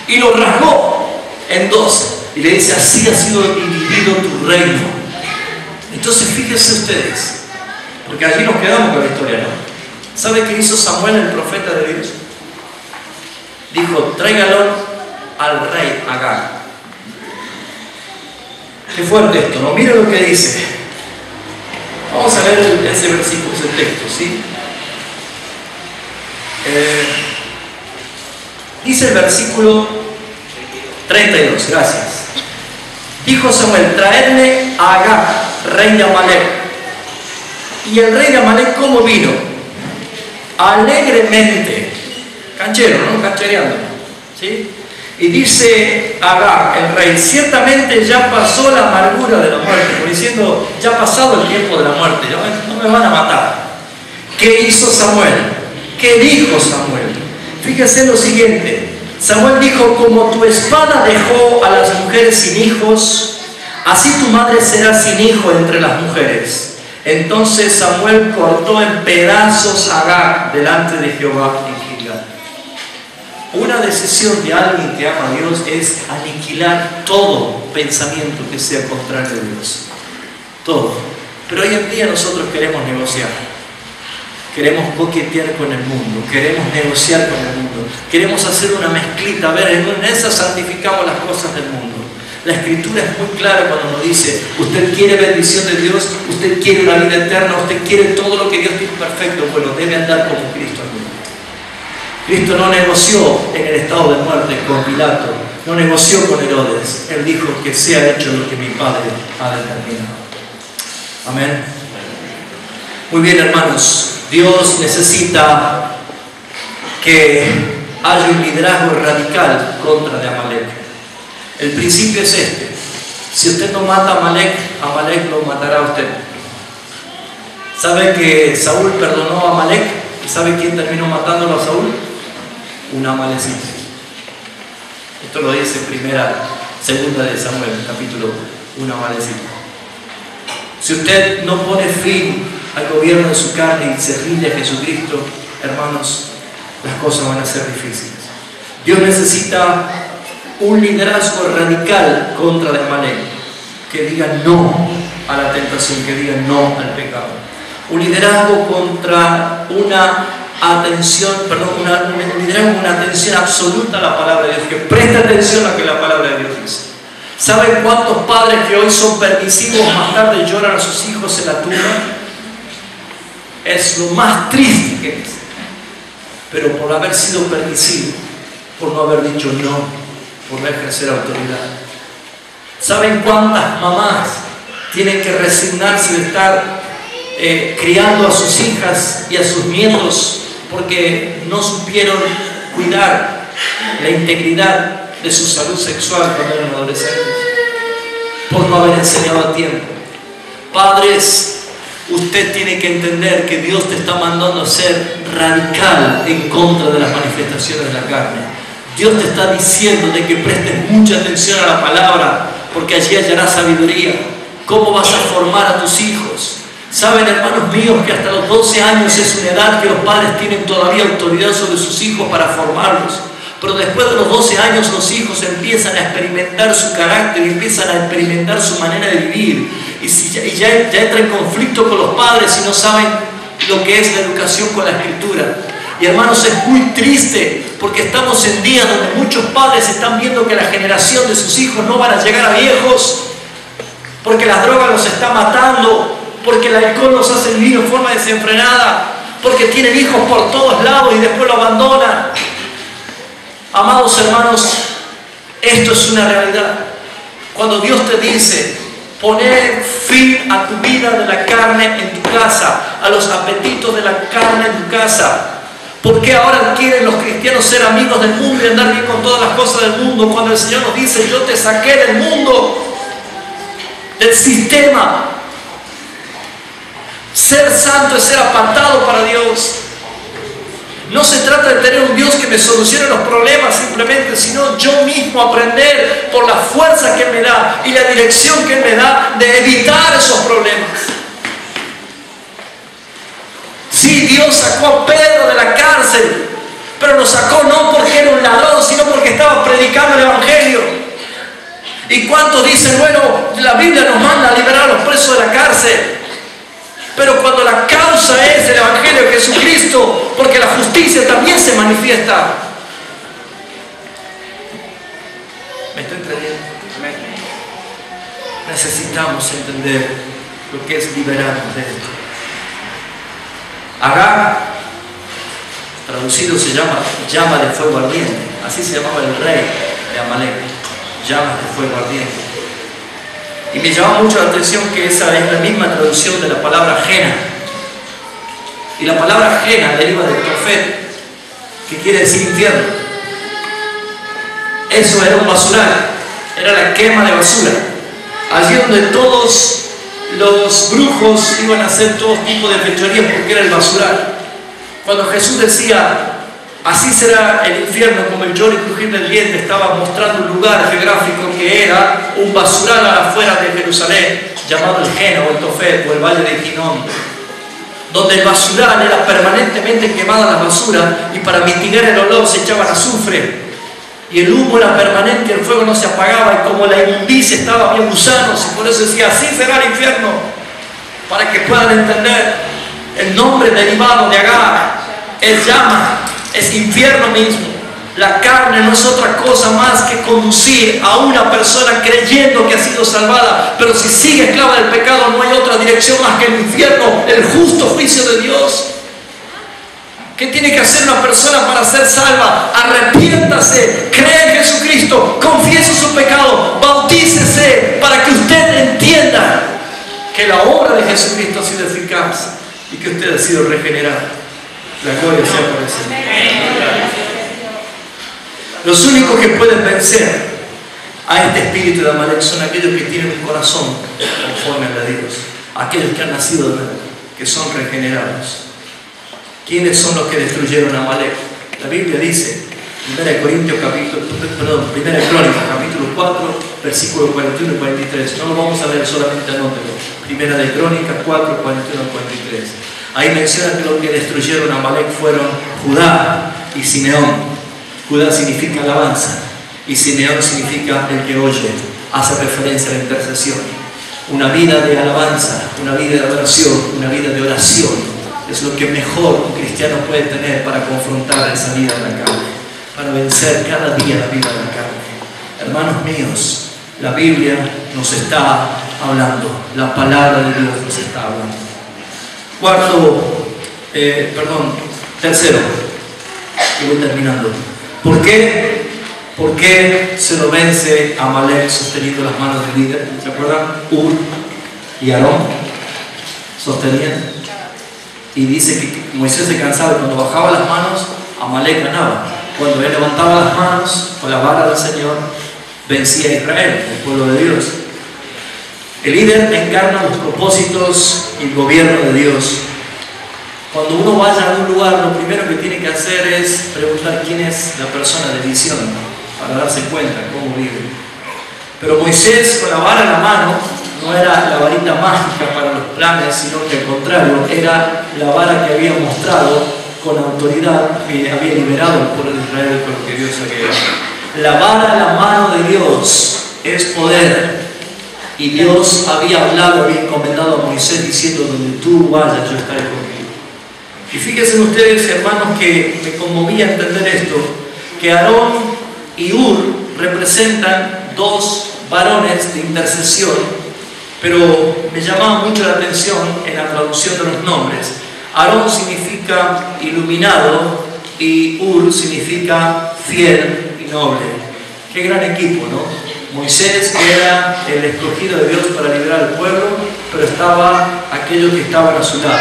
y lo rasgó en dos. Y le dice, así ha sido dividido tu reino. Entonces fíjense ustedes, porque allí nos quedamos con la historia, ¿no? ¿Sabe qué hizo Samuel, el profeta de Dios? Dijo, tráigalo al rey Agag. Qué fuerte esto, ¿no? Mira lo que dice. Vamos a ver ese versículo, ese texto, ¿sí? Dice el versículo 32, gracias. Dijo Samuel, traedme a Agag, rey de Amalek. Y el rey de Amalek, ¿cómo vino? Alegremente, canchero, ¿no? Canchereando, ¿sí? Y dice Agar, el rey, ciertamente ya pasó la amargura de la muerte, como diciendo, ya ha pasado el tiempo de la muerte, no me van a matar. ¿Qué hizo Samuel? ¿Qué dijo Samuel? Fíjense lo siguiente, Samuel dijo, como tu espada dejó a las mujeres sin hijos, así tu madre será sin hijo entre las mujeres. Entonces Samuel cortó en pedazos a Agar delante de Jehová en Gilgal. Una decisión de alguien que ama a Dios es aniquilar todo pensamiento que sea contrario a Dios. Todo. Pero hoy en día nosotros queremos negociar. Queremos coquetear con el mundo. Queremos negociar con el mundo. Queremos hacer una mezclita. A ver, en esa santificamos las cosas del mundo. La Escritura es muy clara cuando nos dice, usted quiere bendición de Dios, usted quiere una vida eterna, usted quiere todo lo que Dios tiene perfecto, bueno, debe andar como Cristo andó. Cristo no negoció en el estado de muerte con Pilato, no negoció con Herodes. Él dijo que sea hecho lo que mi Padre ha determinado. Amén. Muy bien, hermanos. Dios necesita que haya un liderazgo radical contra de Amalek. El principio es este. Si usted no mata a Amalek, Amalek lo matará a usted. ¿Sabe que Saúl perdonó a Amalek? ¿Y sabe quién terminó matándolo a Saúl? Un amalecita. Esto lo dice segunda de Samuel, capítulo 1, un amalecita. Si usted no pone fin al gobierno de su carne y se rinde a Jesucristo, hermanos, las cosas van a ser difíciles. Dios necesita un liderazgo radical contra el Amalek, que diga no a la tentación, que diga no al pecado. Un liderazgo contra una atención absoluta a la palabra de Dios, que preste atención a lo que la palabra de Dios dice. ¿Saben cuántos padres que hoy son permisivos más tarde lloran a sus hijos en la tumba? Es lo más triste que es. Pero por haber sido permisivo, por no haber dicho no, por no ejercer autoridad. ¿Saben cuántas mamás tienen que resignarse de estar criando a sus hijas y a sus nietos porque no supieron cuidar la integridad de su salud sexual cuando eran adolescentes? Por no haber enseñado a tiempo. Padres, usted tiene que entender que Dios te está mandando a ser radical en contra de las manifestaciones de la carne. Dios te está diciendo de que prestes mucha atención a la palabra, porque allí hallarás sabiduría. ¿Cómo vas a formar a tus hijos? Saben, hermanos míos, que hasta los 12 años es una edad que los padres tienen todavía autoridad sobre sus hijos para formarlos. Pero después de los 12 años los hijos empiezan a experimentar su carácter y empiezan a experimentar su manera de vivir. Y ya entra en conflicto con los padres y no saben lo que es la educación con la Escritura. Y hermanos, es muy triste porque estamos en días donde muchos padres están viendo que la generación de sus hijos no van a llegar a viejos, porque las drogas los están matando, porque el alcohol los hace vivir en forma desenfrenada, porque tienen hijos por todos lados y después lo abandonan. Amados hermanos, esto es una realidad. Cuando Dios te dice poner fin a tu vida de la carne en tu casa, a los apetitos de la carne en tu casa. ¿Por qué ahora quieren los cristianos ser amigos del mundo y andar bien con todas las cosas del mundo cuando el Señor nos dice, yo te saqué del mundo, del sistema? Ser santo es ser apartado para Dios. No se trata de tener un Dios que me solucione los problemas simplemente, sino yo mismo aprender por la fuerza que Él me da y la dirección que Él me da de evitar esos problemas. Sí, Dios sacó a Pedro de la cárcel, pero lo sacó no porque era un ladrón, sino porque estaba predicando el Evangelio. ¿Y cuántos dicen, bueno, la Biblia nos manda a liberar a los presos de la cárcel? Pero cuando la causa es el Evangelio de Jesucristo, porque la justicia también se manifiesta. ¿Me estoy entendiendo? Necesitamos entender lo que es liberarnos de esto. Agar, traducido se llama llama de fuego ardiente. Así se llamaba el rey de Amalek, llamas de fuego ardiente. Y me llama mucho la atención que esa es la misma traducción de la palabra Jena. Y la palabra Jena deriva del Tofet, que quiere decir infierno. Eso era un basural, era la quema de basura. Allí donde todos los brujos iban a hacer todo tipo de fechorías, porque era el basural. Cuando Jesús decía, así será el infierno como el lloro y crujir del diente, estaba mostrando un lugar geográfico que era un basural a las afueras de Jerusalén, llamado el Geno o el Tofet o el Valle de Hinnom, donde el basural era permanentemente quemada la basura y para mitigar el olor se echaban azufre. Y el humo era permanente, el fuego no se apagaba, y como la inmundicia estaba, había gusanos, y por eso decía, así será el infierno, para que puedan entender el nombre derivado de Agar, es llama, es infierno mismo. La carne no es otra cosa más que conducir a una persona creyendo que ha sido salvada, pero si sigue esclava del pecado no hay otra dirección más que el infierno, el justo juicio de Dios. ¿Qué tiene que hacer una persona para ser salva? Arrepiéntase, cree en Jesucristo, confiese su pecado, bautícese para que usted entienda que la obra de Jesucristo ha sido eficaz y que usted ha sido regenerado. La gloria sea por el Señor. Los únicos que pueden vencer a este espíritu de Amalek son aquellos que tienen un corazón conforme a Dios, aquellos que han nacido de nuevo, que son regenerados. ¿Quiénes son los que destruyeron a Amalek? La Biblia dice, 1 Crónicas capítulo 4, versículos 41 y 43. No lo vamos a leer, solamente anótelo. 1 Crónicas 4, 41 y 43. Ahí menciona que los que destruyeron a Amalek fueron Judá y Simeón. Judá significa alabanza y Simeón significa el que oye. Hace referencia a la intercesión. Una vida de alabanza, una vida de adoración, una vida de oración es lo que mejor un cristiano puede tener para confrontar esa vida de la carne, para vencer cada día la vida de la carne. Hermanos míos, la Biblia nos está hablando, la palabra de Dios nos está hablando. Tercero, y voy terminando. ¿Por qué se lo vence a Amalek sosteniendo las manos del líder? ¿Se acuerdan? Ur y Aarón sostenían. Y dice que Moisés se cansaba y cuando bajaba las manos, Amalek ganaba. Cuando él levantaba las manos con la vara del Señor, vencía a Israel, el pueblo de Dios. El líder encarna los propósitos y el gobierno de Dios. Cuando uno vaya a un lugar, lo primero que tiene que hacer es preguntar quién es la persona de visión, para darse cuenta cómo vive. Pero Moisés, con la vara en la mano, no era la varita mágica para los planes, sino que al contrario, era la vara que había mostrado con autoridad que había liberado al pueblo de Israel con lo que Dios había hecho. La vara en la mano de Dios es poder. Y Dios había hablado, había encomendado a Moisés diciendo, donde tú vayas, yo estaré contigo. Y fíjense ustedes, hermanos, que me conmovía entender esto, que Aarón y Ur representan dos varones de intercesión, pero me llamaba mucho la atención en la traducción de los nombres. Aarón significa iluminado y Ur significa fiel y noble. Qué gran equipo, ¿no? Moisés era el escogido de Dios para liberar al pueblo, pero estaba aquellos que estaban a su lado,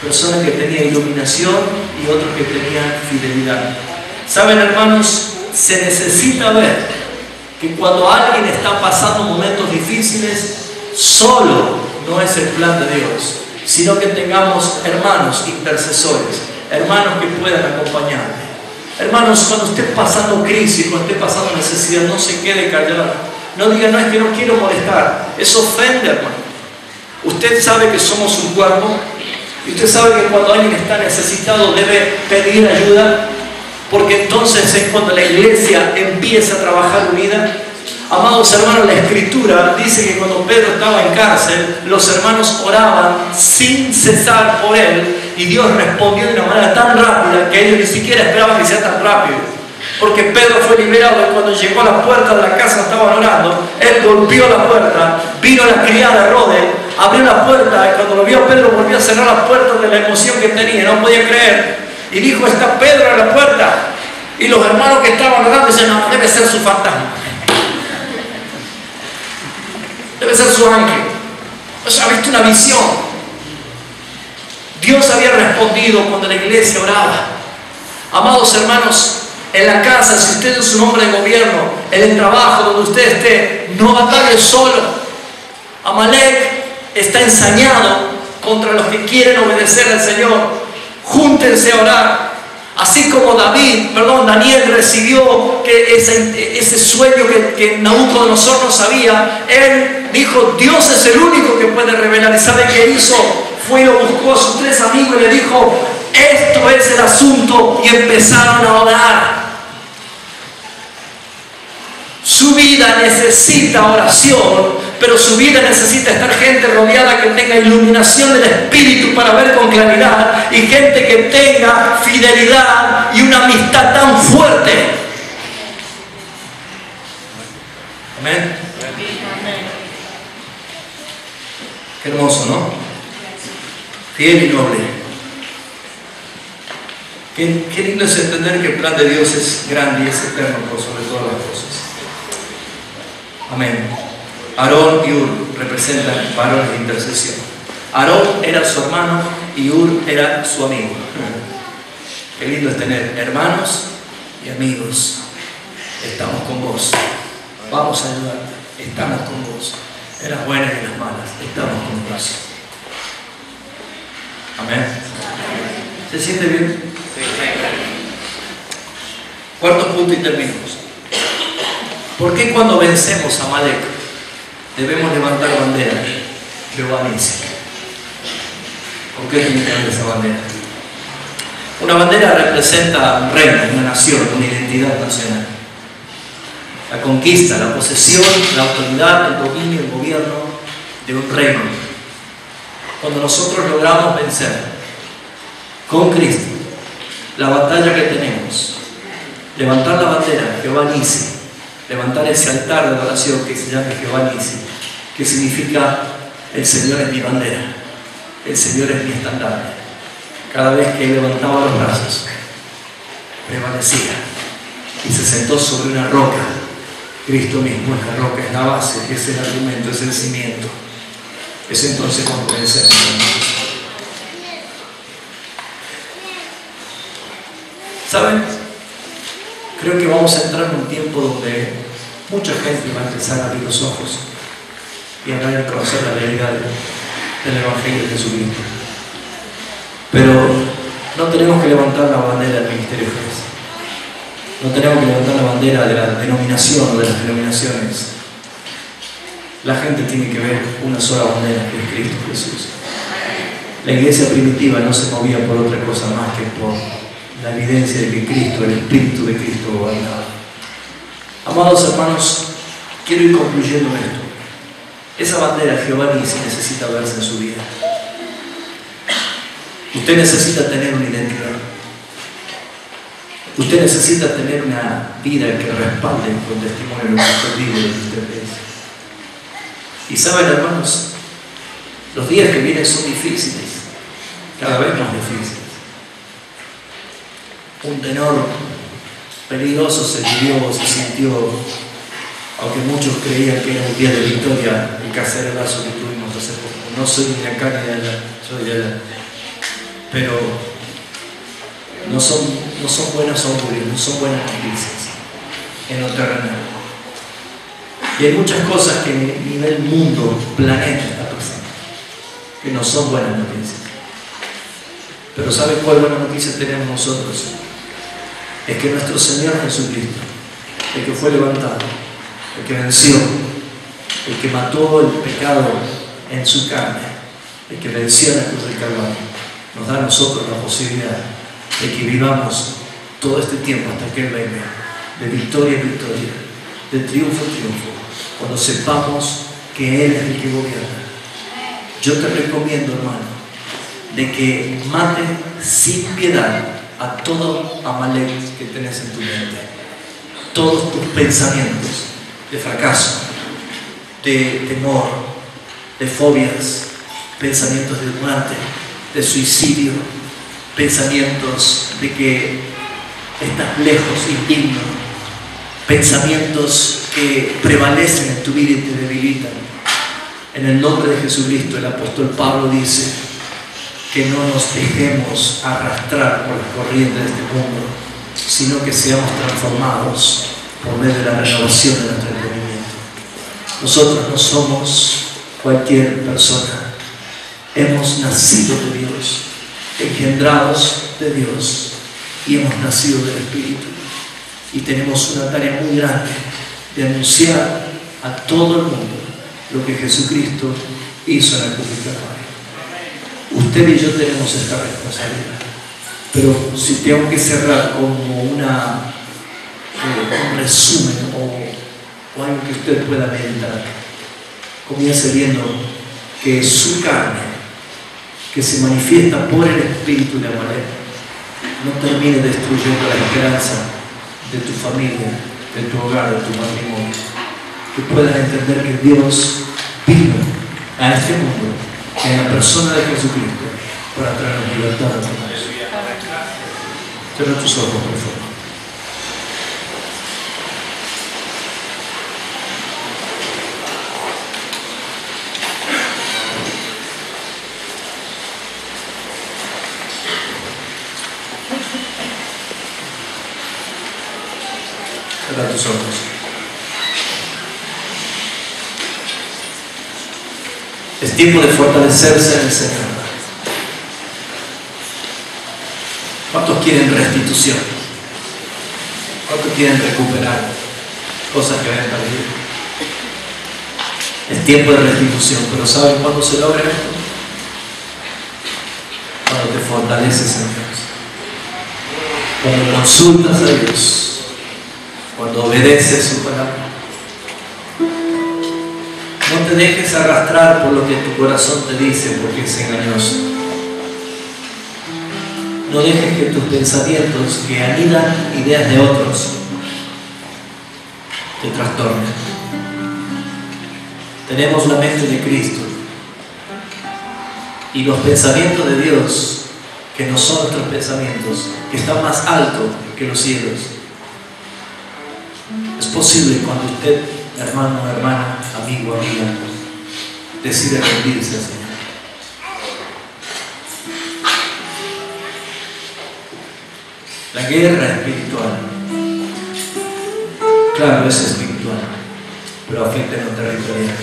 personas que tenían iluminación y otros que tenían fidelidad. ¿Saben, hermanos? Se necesita ver que cuando alguien está pasando momentos difíciles, solo no es el plan de Dios, sino que tengamos hermanos intercesores, hermanos que puedan acompañarle. Hermanos, cuando esté pasando crisis, cuando esté pasando necesidad, no se quede callado. No diga, no, es que no quiero molestar. Eso ofende, hermano. Usted sabe que somos un cuerpo y usted sabe que cuando alguien está necesitado debe pedir ayuda, porque entonces es cuando la iglesia empieza a trabajar unida. Amados hermanos, la Escritura dice que cuando Pedro estaba en cárcel, los hermanos oraban sin cesar por él y Dios respondió de una manera tan rápida que ellos ni siquiera esperaban que sea tan rápido. Porque Pedro fue liberado y cuando llegó a la puerta de la casa estaban orando, él golpeó la puerta, vino la criada de Herodes, abrió la puerta y cuando lo vio Pedro volvió a cerrar la puerta de la emoción que tenía, no podía creer. Y dijo, está Pedro en la puerta. Y los hermanos que estaban orando decían, no, debe ser su fantasma. Debe ser su ángel. O sea, ha visto una visión. Dios había respondido cuando la iglesia oraba. Amados hermanos, En la casa, si usted es un hombre de gobierno, en el trabajo, donde usted esté, no batalle solo. Amalek está ensañado contra los que quieren obedecer al Señor. Júntense a orar. Así como Daniel recibió ese sueño que Nabucodonosor no sabía, él dijo, Dios es el único que puede revelar. ¿Y sabe qué hizo? Fue y lo buscó a sus 3 amigos y le dijo, esto es el asunto, y empezaron a orar. Su vida necesita oración, pero su vida necesita estar gente rodeada que tenga iluminación del Espíritu para ver con claridad, y gente que tenga fidelidad y una amistad tan fuerte. Amén. Qué hermoso, ¿no? Fiel y noble. Qué lindo es entender que el plan de Dios es grande y es eterno por sobre todas las cosas. Amén. Aarón y Ur representan varones de intercesión. Aarón era su hermano y Ur era su amigo. Qué lindo es tener hermanos y amigos. Estamos con vos. Vamos a ayudarte. Estamos con vos. En las buenas y en las malas. Estamos con vos. Amén. ¿Se siente bien? Cuarto punto y terminamos. ¿Por qué cuando vencemos a Amalek debemos levantar bandera? Jehová dice. ¿Por qué tiene que haber esa bandera? Una bandera representa un reino, una nación, una identidad nacional. La conquista, la posesión, la autoridad, el dominio, el gobierno de un reino. Cuando nosotros logramos vencer con Cristo la batalla que tenemos, levantar la bandera, Jehová Nisi, levantar ese altar de adoración que se llama Jehová Nisi, que significa el Señor es mi bandera, el Señor es mi estandarte. Cada vez que él levantaba los brazos, prevalecía y se sentó sobre una roca. Cristo mismo es la roca, es la base, es el argumento, es el cimiento. Es entonces cuando vencemos. ¿Saben? Creo que vamos a entrar en un tiempo donde mucha gente va a empezar a abrir los ojos y a ver y conocer la realidad del Evangelio de Jesucristo. Pero no tenemos que levantar la bandera del ministerio de Jesús. No tenemos que levantar la bandera de la denominación o de las denominaciones. La gente tiene que ver una sola bandera, que es Cristo Jesús. La iglesia primitiva no se movía por otra cosa más que por la evidencia de que Cristo, el Espíritu de Cristo gobernaba. Amados hermanos, quiero ir concluyendo esto. Esa bandera Jehová Nisi necesita verse en su vida. Usted necesita tener una identidad. Usted necesita tener una vida que respalde con testimonio de lo que usted vive, de lo que usted es. Y saben, hermanos, los días que vienen son difíciles, cada vez más difíciles. Un tenor peligroso se vivió, se sintió, aunque muchos creían que era un día de victoria, el cacerolazo que tuvimos hace poco. No soy ni de acá ni de allá, soy de allá. Pero no son buenos augurios, no son buenas noticias en lo terrenal. Y hay muchas cosas que a nivel mundo, planeta está pasando, que no son buenas noticias. Pero ¿saben cuál buena noticia tenemos nosotros? Es que nuestro Señor Jesucristo, el que fue levantado, el que venció, el que mató el pecado en su carne, el que venció en la cruz del Calvario, nos da a nosotros la posibilidad de que vivamos todo este tiempo hasta que Él venga, de victoria en victoria, de triunfo en triunfo, cuando sepamos que Él es el que gobierna. Yo te recomiendo, hermano, de que mates sin piedad a todo Amalek que tenés en tu mente, todos tus pensamientos de fracaso, de temor, de fobias, pensamientos de muerte, de suicidio, pensamientos de que estás lejos, indigno, pensamientos que prevalecen en tu vida y te debilitan. En el nombre de Jesucristo, el apóstol Pablo dice que no nos dejemos arrastrar por las corrientes de este mundo, sino que seamos transformados por medio de la renovación de nuestro entendimiento. Nosotros no somos cualquier persona. Hemos nacido de Dios, engendrados de Dios, y hemos nacido del Espíritu. Y tenemos una tarea muy grande de anunciar a todo el mundo lo que Jesucristo hizo en la cruz del Calvario. Usted y yo tenemos esta responsabilidad. Pero si tengo que cerrar como un resumen o algo que usted pueda meditar, comience viendo que su carne, que se manifiesta por el Espíritu de Amalek, no termine destruyendo la esperanza de tu familia, de tu hogar, de tu matrimonio. Que puedan entender que Dios vino a este mundo en la persona de Jesucristo para traernos libertad a todos. Cierra tus ojos, por favor. Cierra tus ojos. Es tiempo de fortalecerse en el Señor. ¿Cuántos quieren restitución? ¿Cuántos quieren recuperar cosas que habían perdido? Es tiempo de restitución, pero ¿saben cuándo se logra esto? Cuando te fortaleces en Dios, cuando consultas a Dios, cuando obedeces su palabra. No te dejes arrastrar por lo que tu corazón te dice, porque es engañoso. No dejes que tus pensamientos, que anidan ideas de otros, te trastornen. Tenemos la mente de Cristo y los pensamientos de Dios, que no son nuestros pensamientos, que están más altos que los cielos. Es posible cuando usted, hermano, hermana, amigo, amiga, decide rendirse al Señor. La guerra espiritual, claro, es espiritual, pero afecta en lo territorial.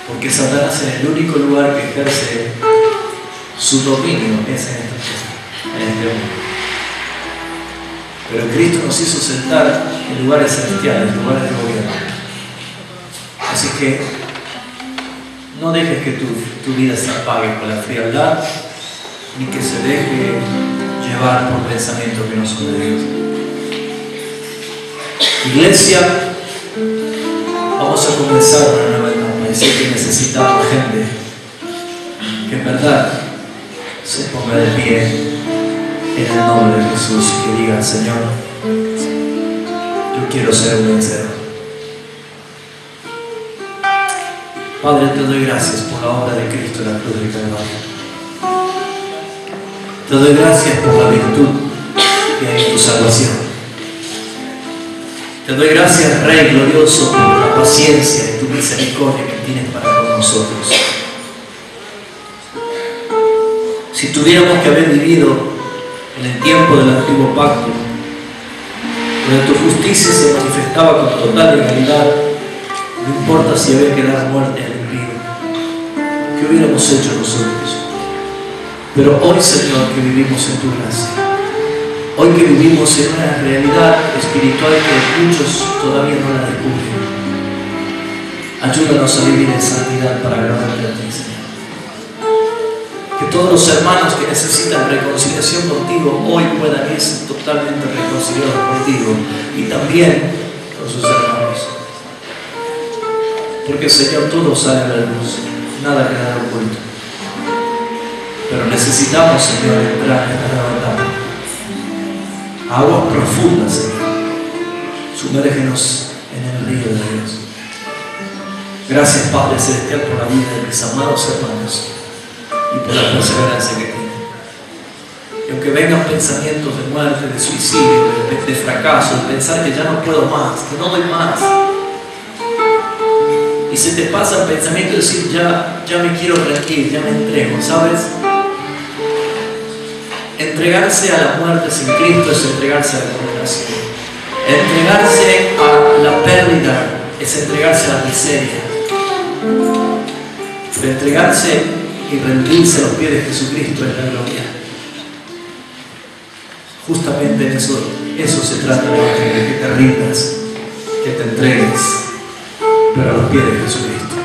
Porque Satanás, en el único lugar que ejerce su dominio, es en este mundo. Pero Cristo nos hizo sentar en lugares celestiales, en lugares de gobierno. Así que no dejes que tu vida se apague por la frialdad, ni que se deje llevar por pensamientos que no son de Dios. Iglesia, vamos a comenzar una nueva etapa. Y sé que necesitamos gente que en verdad se ponga de pie en el nombre de Jesús y que diga: Señor, yo quiero ser un vencedor. Padre, te doy gracias por la obra de Cristo en la cruz del Calvario. Te doy gracias por la virtud que hay en tu salvación. Te doy gracias, Rey glorioso, por la paciencia y tu misericordia que tienes para con nosotros. Si tuviéramos que haber vivido en el tiempo del antiguo pacto, donde tu justicia se manifestaba con total legalidad, no importa si había que dar muerte al impío, ¿qué hubiéramos hecho nosotros? Pero hoy, Señor, que vivimos en tu gracia, hoy que vivimos en una realidad espiritual que muchos todavía no la descubren, ayúdanos a vivir en santidad para agradarte a ti, Señor. Que todos los hermanos que necesitan reconciliación contigo hoy puedan irse totalmente reconciliados contigo y también con sus hermanos. Porque, Señor, todo sale a la luz, nada quedará oculto. Pero necesitamos, Señor, entrar en esta nueva etapa. Aguas profundas, Señor. Sumérgenos en el río de Dios. Gracias, Padre Celestial, por la vida de mis amados hermanos y por la perseverancia que tienen. Y aunque vengan pensamientos de muerte, de suicidio, de fracaso, de pensar que ya no puedo más, que no doy más, y se te pasa el pensamiento de decir: ya me quiero rendir, ya me entrego, ¿sabes? Entregarse a la muerte sin Cristo es entregarse a la condenación. Entregarse a la pérdida es entregarse a la miseria. Pero entregarse y rendirse a los pies de Jesucristo es la gloria. Justamente en eso se trata el Evangelio, que te rindas, que te entregues, pero a los pies de Jesucristo.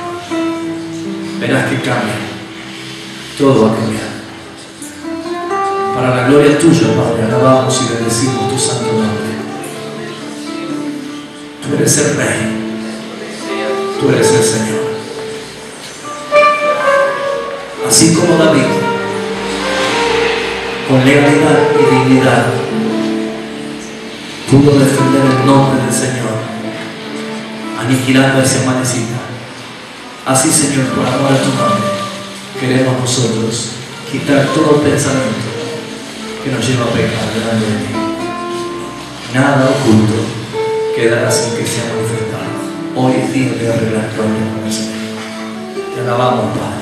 Verás que cambia, todo va a cambiar. Para la gloria tuya, Padre, alabamos y bendecimos tu santo nombre. Tú eres el Rey, tú eres el Señor. Así como David, con legalidad y dignidad, pudo defender el nombre del Señor, aniquilando a ese amanecida. Así, Señor, por amor a tu nombre, queremos nosotros quitar todo pensamiento que nos lleva a pecar delante de ti. Nada oculto quedará sin que sea manifestado. Hoy es día de arreglar problemas con el Señor. Te alabamos, Padre.